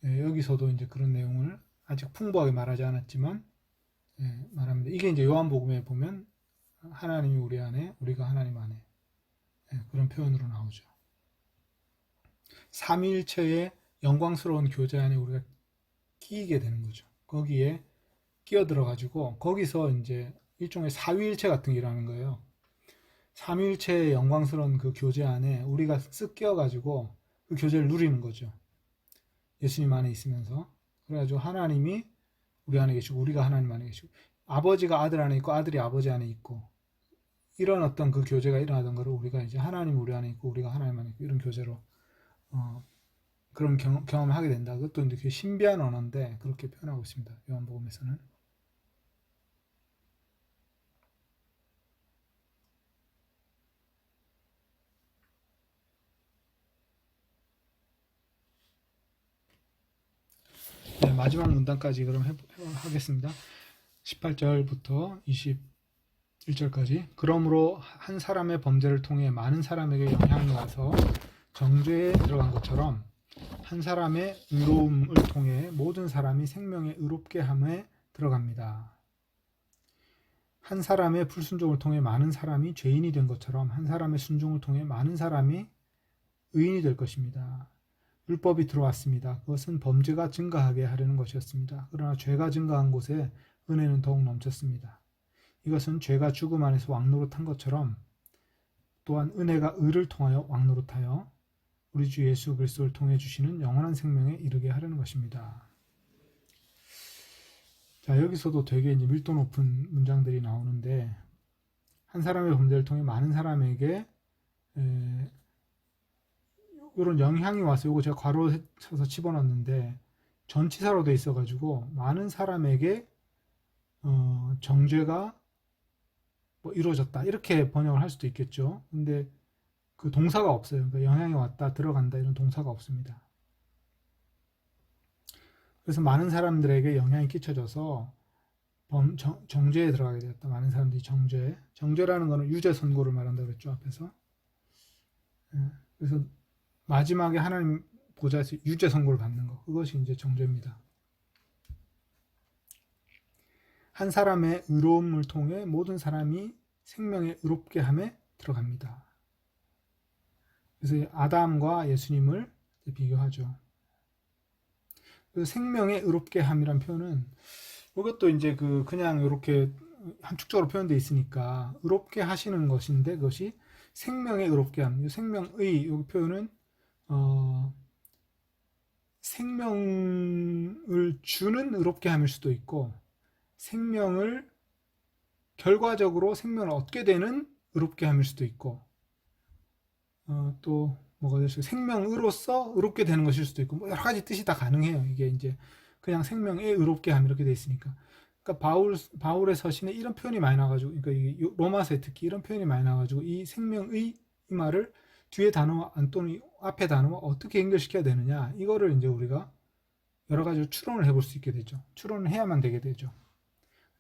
Speaker 1: 예, 여기서도 이제 그런 내용을 아직 풍부하게 말하지 않았지만 말합니다. 이게 이제 요한복음에 보면 하나님이 우리 안에 우리가 하나님 안에 그런 표현으로 나오죠. 삼위일체의 영광스러운 교제 안에 우리가 끼게 되는 거죠. 거기에 끼어들어 가지고 거기서 이제 일종의 사위일체 같은 게 일어나는 거예요. 삼위일체의 영광스러운 그 교제 안에 우리가 쓱 끼어가지고 그 교제를 누리는 거죠. 예수님 안에 있으면서. 그래가지고 하나님이 우리 안에 계시고 우리가 하나님 안에 계시고 아버지가 아들 안에 있고 아들이 아버지 안에 있고 이런 어떤 그 교제가 일어나던 거를 우리가 이제 하나님 우리 안에 있고 우리가 하나님 안에 있고 이런 교제로 그런 경험을 하게 된다. 그것도 이제 신비한 언어인데 그렇게 표현하고 있습니다. 요한복음에서는. 네, 마지막 문단까지 그럼 하겠습니다. 18절부터 21절까지. 그러므로 한 사람의 범죄를 통해 많은 사람에게 영향이 와서 정죄에 들어간 것처럼 한 사람의 의로움을 통해 모든 사람이 생명에 의롭게 함에 들어갑니다. 한 사람의 불순종을 통해 많은 사람이 죄인이 된 것처럼 한 사람의 순종을 통해 많은 사람이 의인이 될 것입니다. 율법이 들어왔습니다. 그것은 범죄가 증가하게 하려는 것이었습니다. 그러나 죄가 증가한 곳에 은혜는 더욱 넘쳤습니다. 이것은 죄가 죽음 안에서 왕노릇한 것처럼 또한 은혜가 의를 통하여 왕노릇하여 우리 주 예수 그리스도를 통해 주시는 영원한 생명에 이르게 하려는 것입니다. 자, 여기서도 되게 이제 밀도 높은 문장들이 나오는데 한 사람의 범죄를 통해 많은 사람에게 이런 영향이 와서 이거 제가 괄호 쳐서 집어넣었는데 전치사로 돼 있어가지고 많은 사람에게 정죄가 이루어졌다 이렇게 번역을 할 수도 있겠죠. 근데 그 동사가 없어요. 그러니까 영향이 왔다, 들어간다 이런 동사가 없습니다. 그래서 많은 사람들에게 영향이 끼쳐져서 정죄에 들어가게 되었다. 많은 사람들이 정죄라는 것은 유죄 선고를 말한다고 그랬죠, 앞에서. 예, 그래서 마지막에 하나님 보좌에서 유죄 선고를 받는 것, 그것이 이제 정죄입니다. 한 사람의 의로움을 통해 모든 사람이 생명에 의롭게 함에 들어갑니다. 그래서 아담과 예수님을 비교하죠. 그래서 생명에 의롭게 함이란 표현은 이것도 이제 그냥 이렇게 함축적으로 표현되어 있으니까 의롭게 하시는 것인데, 그것이 생명에 의롭게 함. 생명의 이 표현은 생명을 주는 의롭게 함일 수도 있고, 생명을 결과적으로 생명을 얻게 되는 의롭게 함일 수도 있고, 또 뭐가 될 수, 생명으로서 의롭게 되는 것일 수도 있고, 뭐 여러 가지 뜻이 다 가능해요. 이게 이제 그냥 생명에 의롭게 함 이렇게 돼 있으니까. 그러니까 바울의 서신에 이런 표현이 많이 나가지고, 그러니까 이 로마서에 특히 이런 표현이 많이 나가지고 이 생명의 이 말을 뒤에 단어와 또는 앞에 단어와 어떻게 연결시켜야 되느냐, 이거를 이제 우리가 여러 가지로 추론을 해볼 수 있게 되죠. 추론을 해야만 되게 되죠.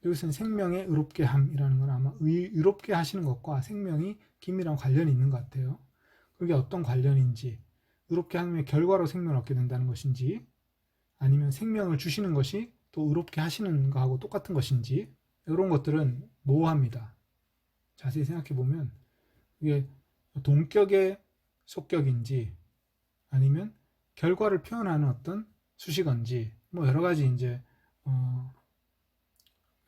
Speaker 1: 여기서는 생명의 의롭게 함이라는 건 아마 의롭게 하시는 것과 생명이 긴밀한 관련이 있는 것 같아요. 그게 어떤 관련인지, 의롭게 함의 결과로 생명을 얻게 된다는 것인지, 아니면 생명을 주시는 것이 또 의롭게 하시는 것하고 똑같은 것인지, 이런 것들은 모호합니다. 자세히 생각해 보면 이게 동격의 속격인지 아니면 결과를 표현하는 어떤 수식어인지, 뭐 여러 가지 이제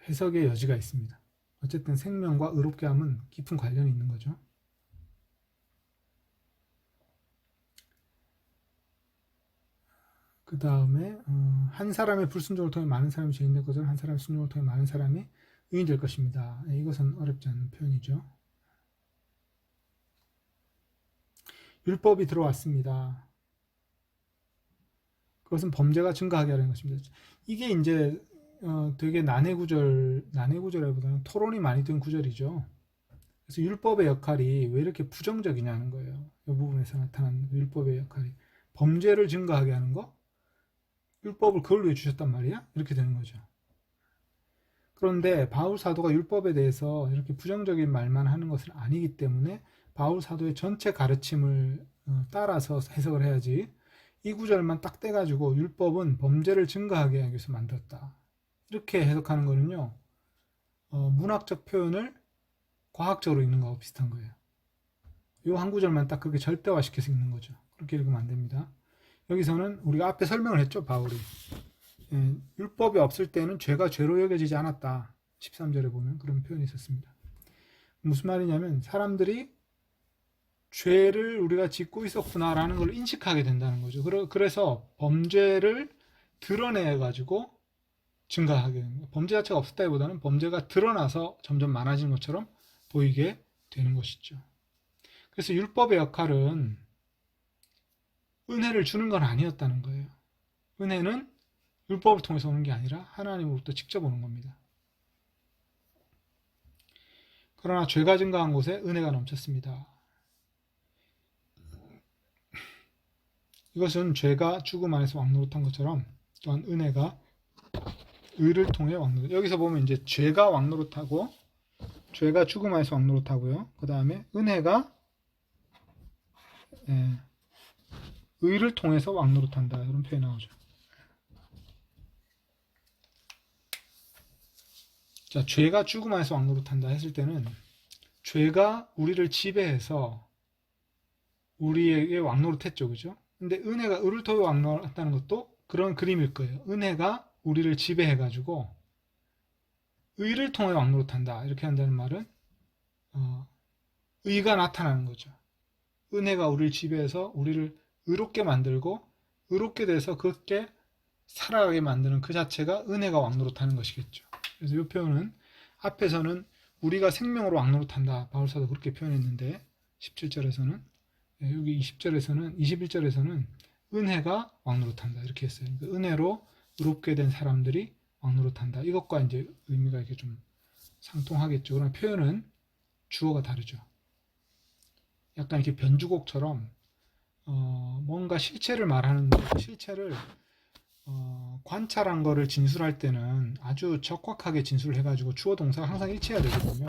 Speaker 1: 해석의 여지가 있습니다. 어쨌든 생명과 의롭게 함은 깊은 관련이 있는 거죠. 그 다음에 한 사람의 불순종을 통해 많은 사람이 죄인된 것을 한 사람의 순종을 통해 많은 사람이 의인 될 것입니다. 이것은 어렵지 않은 표현이죠. 율법이 들어왔습니다. 그것은 범죄가 증가하게 하는 것입니다. 이게 이제 되게 난해구절보다는 토론이 많이 된 구절이죠. 그래서 율법의 역할이 왜 이렇게 부정적이냐는 거예요. 이 부분에서 나타난 율법의 역할이 범죄를 증가하게 하는 거? 율법을 그걸 위해 주셨단 말이야? 이렇게 되는 거죠. 그런데 바울 사도가 율법에 대해서 이렇게 부정적인 말만 하는 것은 아니기 때문에 바울 사도의 전체 가르침을 따라서 해석을 해야지, 이 구절만 딱 떼가지고 율법은 범죄를 증가하게 하기 위해서 만들었다, 이렇게 해석하는 거는요, 문학적 표현을 과학적으로 읽는 거하고 비슷한 거예요. 이 한 구절만 딱 그렇게 절대화시켜서 읽는 거죠. 그렇게 읽으면 안 됩니다. 여기서는 우리가 앞에 설명을 했죠, 바울이. 율법이 없을 때는 죄가 죄로 여겨지지 않았다. 13절에 보면 그런 표현이 있었습니다. 무슨 말이냐면 사람들이 죄를 우리가 짓고 있었구나라는 걸 인식하게 된다는 거죠. 그래서 범죄를 드러내가지고 증가하게 됩니다. 범죄 자체가 없었다기보다는 범죄가 드러나서 점점 많아지는 것처럼 보이게 되는 것이죠. 그래서 율법의 역할은 은혜를 주는 건 아니었다는 거예요. 은혜는 율법을 통해서 오는 게 아니라 하나님으로부터 직접 오는 겁니다. 그러나 죄가 증가한 곳에 은혜가 넘쳤습니다. 이것은 죄가 죽음 안에서 왕노릇한 것처럼 또한 은혜가 의를 통해 왕노릇. 여기서 보면 이제 죄가 왕노릇하고, 죄가 죽음 안에서 왕노릇하고요. 그 다음에 은혜가 의를 통해서 왕노릇한다, 이런 표현이 나오죠. 자, 죄가 죽음 안에서 왕노릇한다 했을 때는 죄가 우리를 지배해서 우리에게 왕노릇했죠, 그죠? 근데 은혜가 의를 통해 왕노릇한다는 것도 그런 그림일 거예요. 은혜가 우리를 지배해가지고 의를 통해 왕노릇한다, 이렇게 한다는 말은 의가 나타나는 거죠. 은혜가 우리를 지배해서 우리를 의롭게 만들고, 의롭게 돼서 그렇게 살아가게 만드는 그 자체가 은혜가 왕노릇하는 것이겠죠. 그래서 이 표현은 앞에서는 우리가 생명으로 왕노릇한다, 바울사도 그렇게 표현했는데 17절에서는, 여기 20절에서는, 21절에서는 은혜가 왕노릇한다, 이렇게 했어요. 그러니까 은혜로 의롭게 된 사람들이 왕노릇한다, 이것과 이제 의미가 이렇게 좀 상통하겠죠. 그러나 표현은 주어가 다르죠. 약간 이렇게 변주곡처럼 뭔가 실체를 말하는데 그 실체를 관찰한 거를 진술할 때는 아주 적확하게 진술해가지고 주어 동사가 항상 일치해야 되거든요.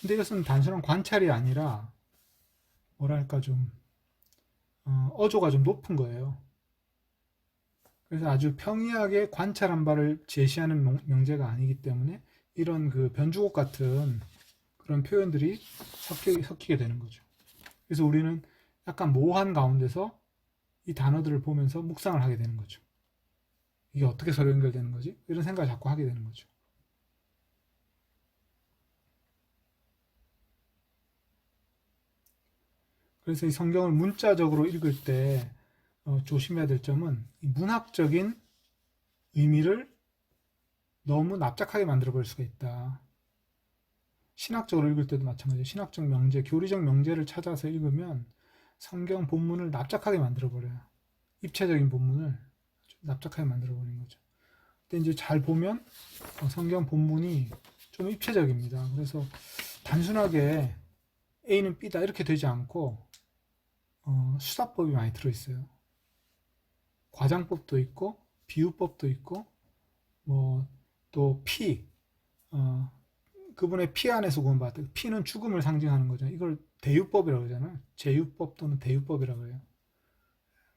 Speaker 1: 근데 이것은 단순한 관찰이 아니라 뭐랄까 좀 어조가 좀 높은 거예요. 그래서 아주 평이하게 관찰한 바를 제시하는 명제가 아니기 때문에 이런 그 변주곡 같은 그런 표현들이 섞이게 되는 거죠. 그래서 우리는 약간 모호한 가운데서 이 단어들을 보면서 묵상을 하게 되는 거죠. 이게 어떻게 서로 연결되는 거지? 이런 생각을 자꾸 하게 되는 거죠. 그래서 이 성경을 문자적으로 읽을 때 조심해야 될 점은 이 문학적인 의미를 너무 납작하게 만들어 버릴 수가 있다. 신학적으로 읽을 때도 마찬가지예요. 신학적 명제, 교리적 명제를 찾아서 읽으면 성경 본문을 납작하게 만들어 버려요. 입체적인 본문을 납작하게 만들어 버리는 거죠. 근데 이제 잘 보면 성경 본문이 좀 입체적입니다. 그래서 단순하게 A는 B다 이렇게 되지 않고 수사법이 많이 들어있어요. 과장법도 있고 비유법도 있고 뭐 또 피, 그분의 피 안에서 구원받았다. 피는 죽음을 상징하는 거죠. 이걸 대유법이라고 하잖아요. 제유법 또는 대유법이라고 해요.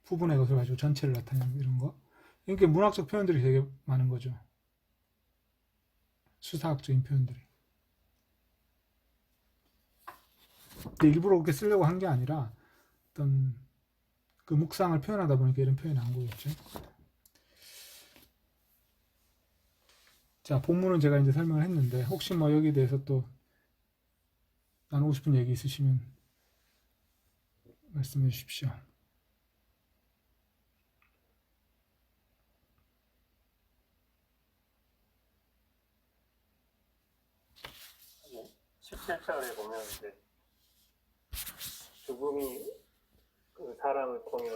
Speaker 1: 부분의 것을 가지고 전체를 나타내는 이런 거. 이렇게 문학적 표현들이 되게 많은 거죠. 수사학적인 표현들이. 근데 일부러 그렇게 쓰려고 한 게 아니라 어떤 그 묵상을 표현하다 보니까 이런 표현이 나온 거겠죠. 자, 본문은 제가 이제 설명을 했는데 혹시 뭐 여기에 대해서 또 나누고 싶은 얘기 있으시면 말씀해 주십시오.
Speaker 2: 이제 17절에 보면 이제 죽음이 그 사람을 통해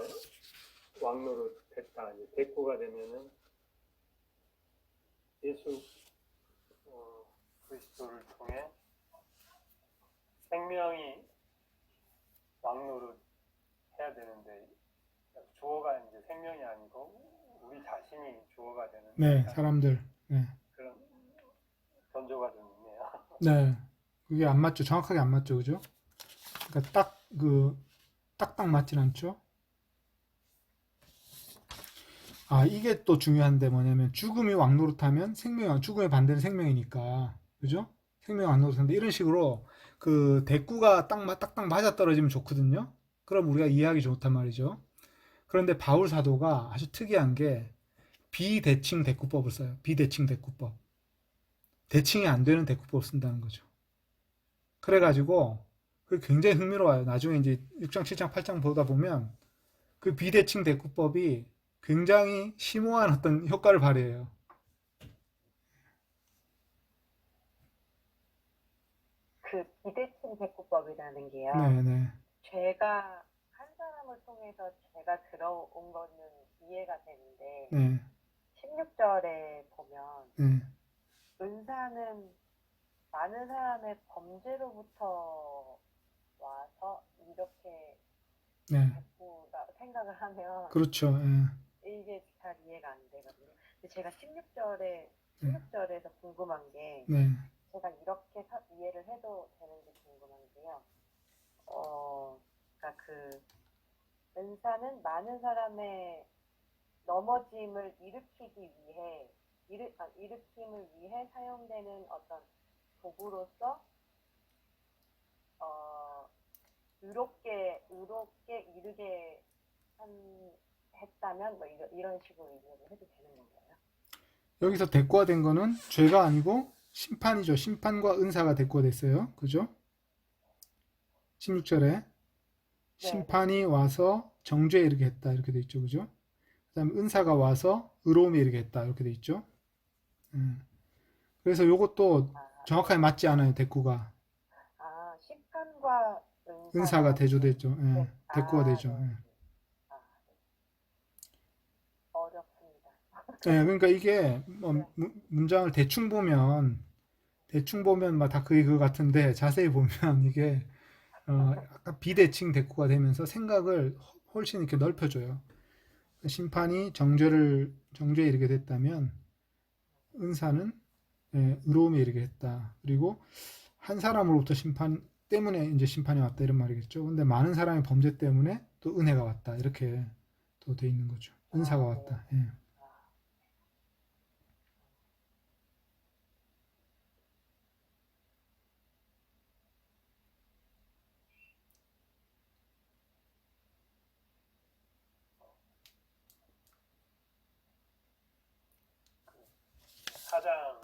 Speaker 2: 왕노릇 됐다. 이제 대꾸가 되면은 예수 그리스도를 통해 생명이 왕노릇 해야 되는데 주어가 이제 생명이 아니고 우리 자신이 주어가 되는
Speaker 1: 네, 사람들. 네.
Speaker 2: 그런 전조가 좀 있네요.
Speaker 1: 네. 그게 안 맞죠. 정확하게 안 맞죠. 그죠? 그러니까 딱딱 맞진 않죠. 아, 이게 또 중요한데 뭐냐면 죽음이 왕노릇하면 죽음의 반대는 생명이니까. 그죠? 생명이 왕노릇하는데 이런 식으로 그 대꾸가 딱딱 맞아 떨어지면 좋거든요. 그럼 우리가 이해하기 좋단 말이죠. 그런데 바울 사도가 아주 특이한 게 비대칭 대꾸법을 써요. 비대칭 대꾸법. 대칭이 안 되는 대꾸법을 쓴다는 거죠. 그래가지고 그게 굉장히 흥미로워요. 나중에 이제 6장, 7장, 8장 보다 보면 그 비대칭 대꾸법이 굉장히 심오한 어떤 효과를 발휘해요.
Speaker 3: 그 비대칭 대꾸법이라는 게요.
Speaker 1: 네네.
Speaker 3: 죄가 한 사람을 통해서 죄가 들어온 거는 이해가 되는데
Speaker 1: 네.
Speaker 3: 16절에 보면
Speaker 1: 네.
Speaker 3: 은사는 많은 사람의 범죄로부터 와서 이렇게
Speaker 1: 네.
Speaker 3: 대꾸가 생각을 하면
Speaker 1: 그렇죠. 예.
Speaker 3: 이게 잘 이해가 안 되거든요. 근데 제가 16절에서 궁금한 게
Speaker 1: 네.
Speaker 3: 제가 이렇게 이해를 해도 되는지 궁금한데요. 그러니까 그 은사는 많은 사람의 넘어짐을 일으킴을 위해 사용되는 어떤 도구로서 의롭게 이르게 했다면 뭐 이런 식으로 이해를 해도 되는 건가요?
Speaker 1: 여기서 대꾸가 된 거는 죄가 아니고 심판이죠. 심판과 은사가 대꾸가 됐어요. 그죠? 16절에 심판이 와서 정죄에 이르게 했다. 이렇게 돼 있죠. 그죠? 그 다음에 은사가 와서 의로움에 이르게 했다. 이렇게 돼 있죠. 그래서 요것도 정확하게 맞지 않아요. 대꾸가.
Speaker 3: 심판과
Speaker 1: 은사가 대조되죠. 예.
Speaker 3: 네.
Speaker 1: 대꾸가 되죠.
Speaker 3: 네.
Speaker 1: 예.
Speaker 3: 어렵습니다.
Speaker 1: 예, 그러니까 이게 뭐 문장을 대충 보면 막 다 그게 그거 같은데 자세히 보면 이게 약간 비대칭 대꾸가 되면서 생각을 훨씬 이렇게 넓혀줘요. 심판이 정죄에 이르게 됐다면 은사는 의로움에 이르게 했다. 그리고 한 사람으로부터 심판 때문에 이제 심판이 왔다 이런 말이겠죠. 근데 많은 사람의 범죄 때문에 또 은혜가 왔다. 이렇게 또 돼 있는 거죠. 은사가 왔다. 예.
Speaker 2: 사장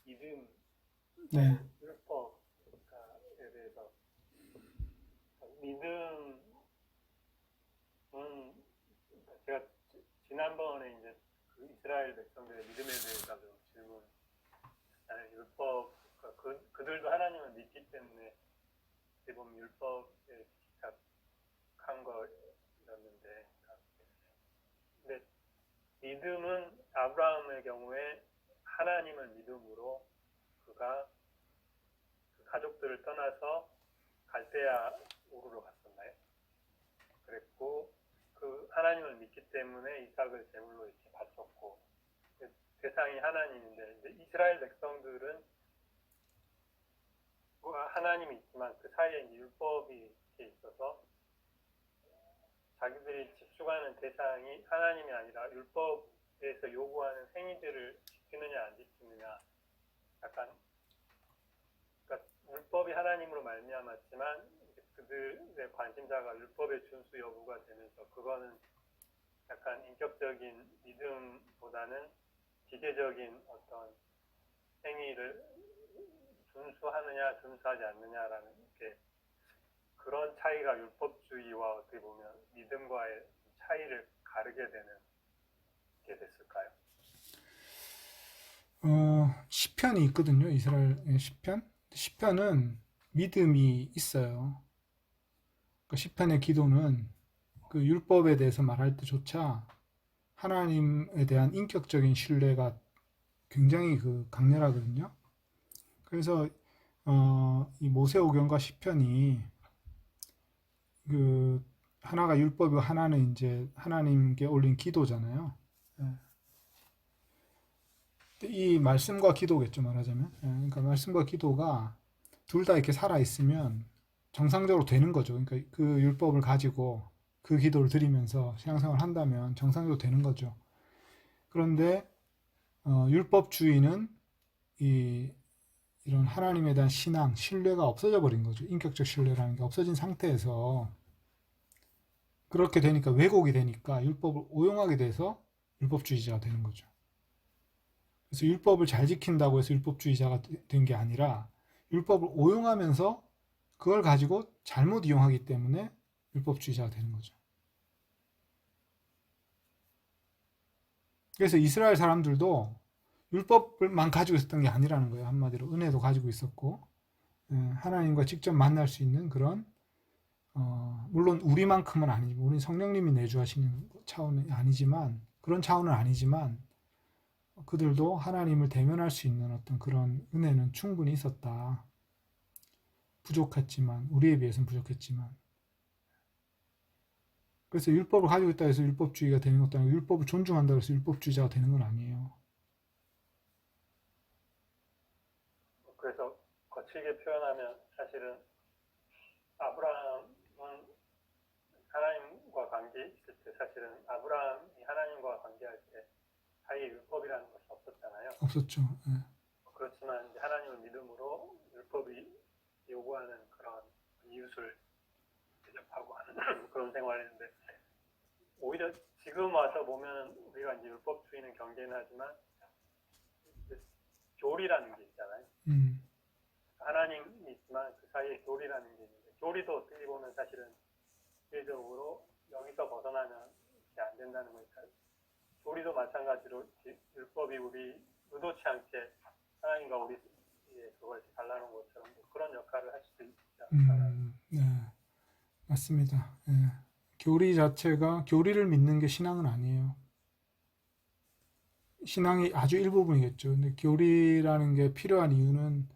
Speaker 2: 믿음
Speaker 1: 네.
Speaker 2: 율법에 대해서 믿음은 제가 지난번에 이제 그 이스라엘 백성들의 믿음에 대해서 좀 질문 율법 그들도 하나님을 믿기 때문에 어떻게 보면 율법에 집착한 거였는데 근데 믿음은 아브라함의 경우에 하나님을 믿음으로 그가 그 가족들을 떠나서 갈대아 우르로 갔었나요? 그랬고 그 하나님을 믿기 때문에 이삭을 제물로 이렇게 바쳤고 대상이 하나님인데 이제 이스라엘 백성들은 하나님이 있지만 그 사이에 율법이 이렇게 있어서 자기들이 집중하는 대상이 하나님이 아니라 율법에서 요구하는 행위들을 지키느냐 안 지키느냐 약간 그러니까 율법이 하나님으로 말미암았지만 그들의 관심사가 율법의 준수 여부가 되면서 그거는 약간 인격적인 믿음보다는 기계적인 어떤 행위를 준수하느냐 준수하지 않느냐라는 게 그런 차이가 율법주의와 어떻게 보면 믿음과의 차이를 가르게 되는 게 됐을까요?
Speaker 1: 시편이 있거든요. 이스라엘의 시편. 시편은 믿음이 있어요. 그 시편의 기도는 그 율법에 대해서 말할 때조차 하나님에 대한 인격적인 신뢰가 굉장히 그 강렬하거든요. 그래서 이 모세오경과 시편이 그 하나가 율법이고 하나는 이제 하나님께 올린 기도잖아요. 이 말씀과 기도겠죠, 말하자면. 그러니까 말씀과 기도가 둘 다 이렇게 살아 있으면 정상적으로 되는 거죠. 그러니까 그 율법을 가지고 그 기도를 드리면서 신앙생활을 한다면 정상적으로 되는 거죠. 그런데 율법주의는 이런 하나님에 대한 신앙, 신뢰가 없어져 버린 거죠. 인격적 신뢰라는 게 없어진 상태에서 그렇게 되니까 왜곡이 되니까 율법을 오용하게 돼서 율법주의자가 되는 거죠. 그래서 율법을 잘 지킨다고 해서 율법주의자가 된 게 아니라 율법을 오용하면서 그걸 가지고 잘못 이용하기 때문에 율법주의자가 되는 거죠. 그래서 이스라엘 사람들도 율법만 가지고 있었던 게 아니라는 거예요. 한마디로 은혜도 가지고 있었고 하나님과 직접 만날 수 있는 그런 물론 우리만큼은 아니지만 우리 성령님이 내주하시는 차원이 아니지만 그런 차원은 아니지만 그들도 하나님을 대면할 수 있는 어떤 그런 은혜는 충분히 있었다. 부족했지만 우리에 비해서는 부족했지만 그래서 율법을 가지고 있다 해서 율법주의가 되는 것도 아니고 율법을 존중한다고 해서 율법주의자가 되는 건 아니에요.
Speaker 2: 그래서 거칠게 표현하면 사실은 아브라함은 하나님과 관계 있을 때 사실은 아브라함이 하나님과 관계할 때 사이에 율법이라는 것이 없었잖아요.
Speaker 1: 없었죠.
Speaker 2: 그렇지만 이제 하나님을 믿음으로 율법이 요구하는 그런 이웃을 대접하고 하는 그런 생활을 했는데 오히려 지금 와서 보면 우리가 이제 율법주의는 경계는 하지만 교리라는 게 있잖아요. 하나님이 있지만 그 사이에 교리라는 게 있는데 교리도 어떻게 보면 사실은 기계적으로 여기서 벗어나면 이렇게 안 된다는 거니까 교리도 마찬가지로 율법이 우리 의도치 않게 하나님과 우리 그걸 달라는 것처럼 그런 역할을 할 수도 있지 않을까.
Speaker 1: 네, 맞습니다. 교리 자체가 교리를 믿는 게 신앙은 아니에요. 신앙이 아주 일부분이겠죠. 근데 교리라는 게 필요한 이유는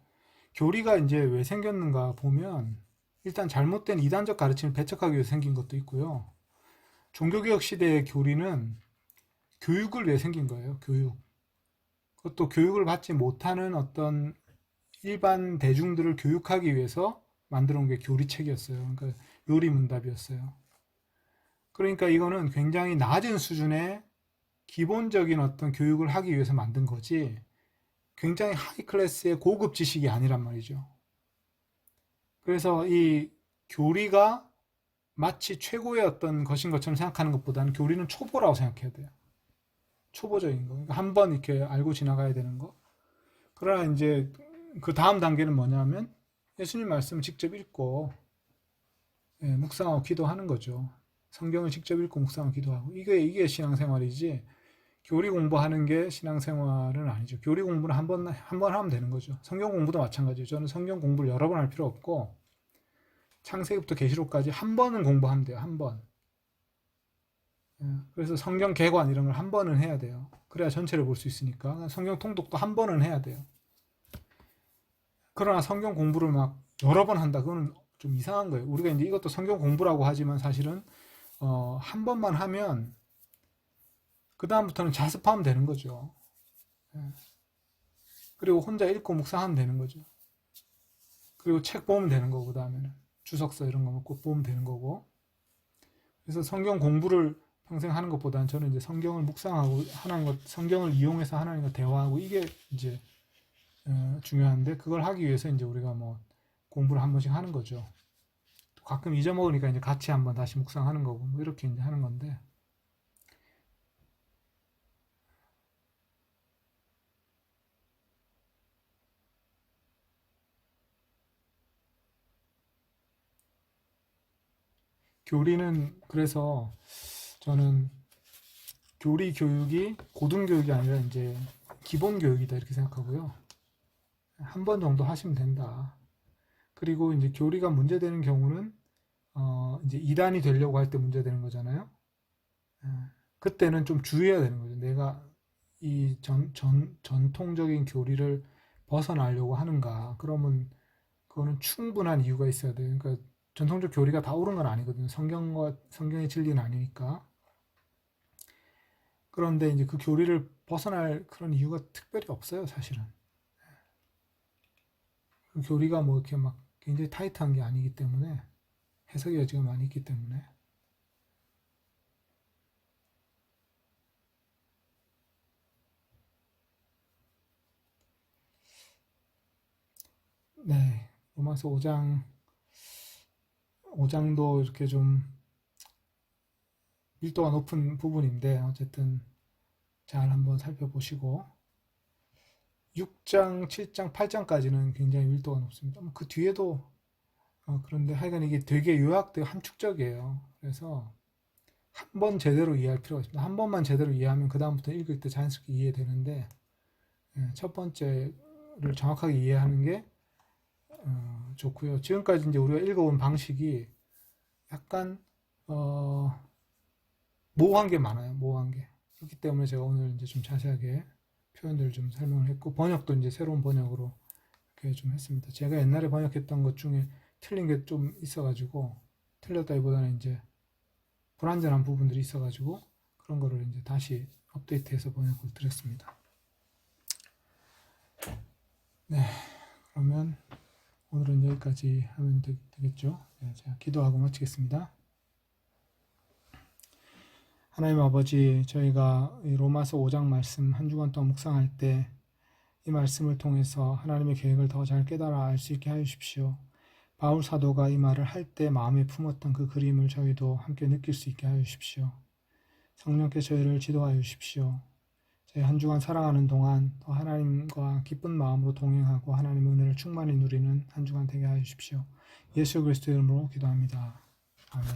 Speaker 1: 교리가 이제 왜 생겼는가 보면 일단 잘못된 이단적 가르침을 배척하기 위해서 생긴 것도 있고요. 종교개혁 시대의 교리는 교육을 위해 생긴 거예요. 교육. 그것도 교육을 받지 못하는 어떤 일반 대중들을 교육하기 위해서 만들어 온 게 교리책이었어요. 그러니까 요리문답이었어요. 그러니까 이거는 굉장히 낮은 수준의 기본적인 어떤 교육을 하기 위해서 만든 거지 굉장히 하이 클래스의 고급 지식이 아니란 말이죠. 그래서 이 교리가 마치 최고의 어떤 것인 것처럼 생각하는 것보다는 교리는 초보라고 생각해야 돼요. 초보적인 거. 그러니까 한번 이렇게 알고 지나가야 되는 거. 그러나 이제 그 다음 단계는 뭐냐면 예수님 말씀을 직접 읽고 묵상하고 기도하는 거죠. 성경을 직접 읽고 묵상하고 기도하고 이게 신앙생활이지 교리 공부하는 게 신앙생활은 아니죠. 교리 공부는 한 번 하면 되는 거죠. 성경 공부도 마찬가지예요. 저는 성경 공부를 여러 번 할 필요 없고 창세기부터 계시록까지 한 번은 공부하면 돼요. 한 번. 그래서 성경 개관 이런 걸 한 번은 해야 돼요. 그래야 전체를 볼 수 있으니까. 성경 통독도 한 번은 해야 돼요. 그러나 성경 공부를 막 여러 번 한다. 그거는 좀 이상한 거예요. 우리가 이제 이것도 성경 공부라고 하지만 사실은 한 번만 하면 그 다음부터는 자습하면 되는 거죠. 그리고 혼자 읽고 묵상하면 되는 거죠. 그리고 책 보면 되는 거고 그 다음에는 주석서 이런 거 꼭 보면 되는 거고. 그래서 성경 공부를 평생 하는 것보다는 저는 이제 성경을 묵상하고 하나님과 성경을 이용해서 하나님과 대화하고 이게 이제 중요한데 그걸 하기 위해서 이제 우리가 뭐 공부를 한 번씩 하는 거죠. 가끔 잊어먹으니까 이제 같이 한번 다시 묵상하는 거고 뭐 이렇게 이제 하는 건데. 교리는 그래서 저는 교리 교육이 고등교육이 아니라 이제 기본 교육이다 이렇게 생각하고요. 한 번 정도 하시면 된다. 그리고 이제 교리가 문제되는 경우는 이제 이단이 되려고 할 때 문제되는 거잖아요. 그때는 좀 주의해야 되는 거죠. 내가 이 전통적인 교리를 벗어나려고 하는가? 그러면 그거는 충분한 이유가 있어야 돼요. 그러니까 전통적 교리가 다 옳은 건 아니거든요. 성경의 진리는 아니니까. 그런데 이제 그 교리를 벗어날 그런 이유가 특별히 없어요, 사실은. 그 교리가 뭐 이렇게 막 굉장히 타이트한 게 아니기 때문에 해석의 여지가 많이 있기 때문에. 네, 로마서 5장도 이렇게 좀 밀도가 높은 부분인데 어쨌든 잘 한번 살펴보시고 6장, 7장, 8장까지는 굉장히 밀도가 높습니다. 그 뒤에도 그런데 하여간 이게 되게 요약되고 함축적이에요. 그래서 한 번 제대로 이해할 필요가 있습니다. 한 번만 제대로 이해하면 그 다음부터 읽을 때 자연스럽게 이해되는데 첫 번째를 정확하게 이해하는 게 좋고요. 지금까지 이제 우리가 읽어본 방식이 약간 모호한 게 많아요. 모호한 게. 그렇기 때문에 제가 오늘 이제 좀 자세하게 표현들을 좀 설명을 했고 번역도 이제 새로운 번역으로 이렇게 좀 했습니다. 제가 옛날에 번역했던 것 중에 틀린 게 좀 있어가지고 틀렸다기보다는 이제 불완전한 부분들이 있어가지고 그런 거를 이제 다시 업데이트해서 번역을 드렸습니다. 네, 그러면 오늘은 여기까지 하면 되겠죠. 네, 제가 기도하고 마치겠습니다. 하나님 아버지, 저희가 이 로마서 5장 말씀 한 주간 동안 묵상할 때 이 말씀을 통해서 하나님의 계획을 더 잘 깨달아 알 수 있게 하여 주십시오. 바울 사도가 이 말을 할 때 마음에 품었던 그 그림을 저희도 함께 느낄 수 있게 하여 주십시오. 성령께 저희를 지도하여 주십시오. 저희 한 주간 살아가는 동안 더 하나님과 기쁜 마음으로 동행하고 하나님의 은혜를 충만히 누리는 한 주간 되게 하여 주십시오. 예수 그리스도의 이름으로 기도합니다. 아멘.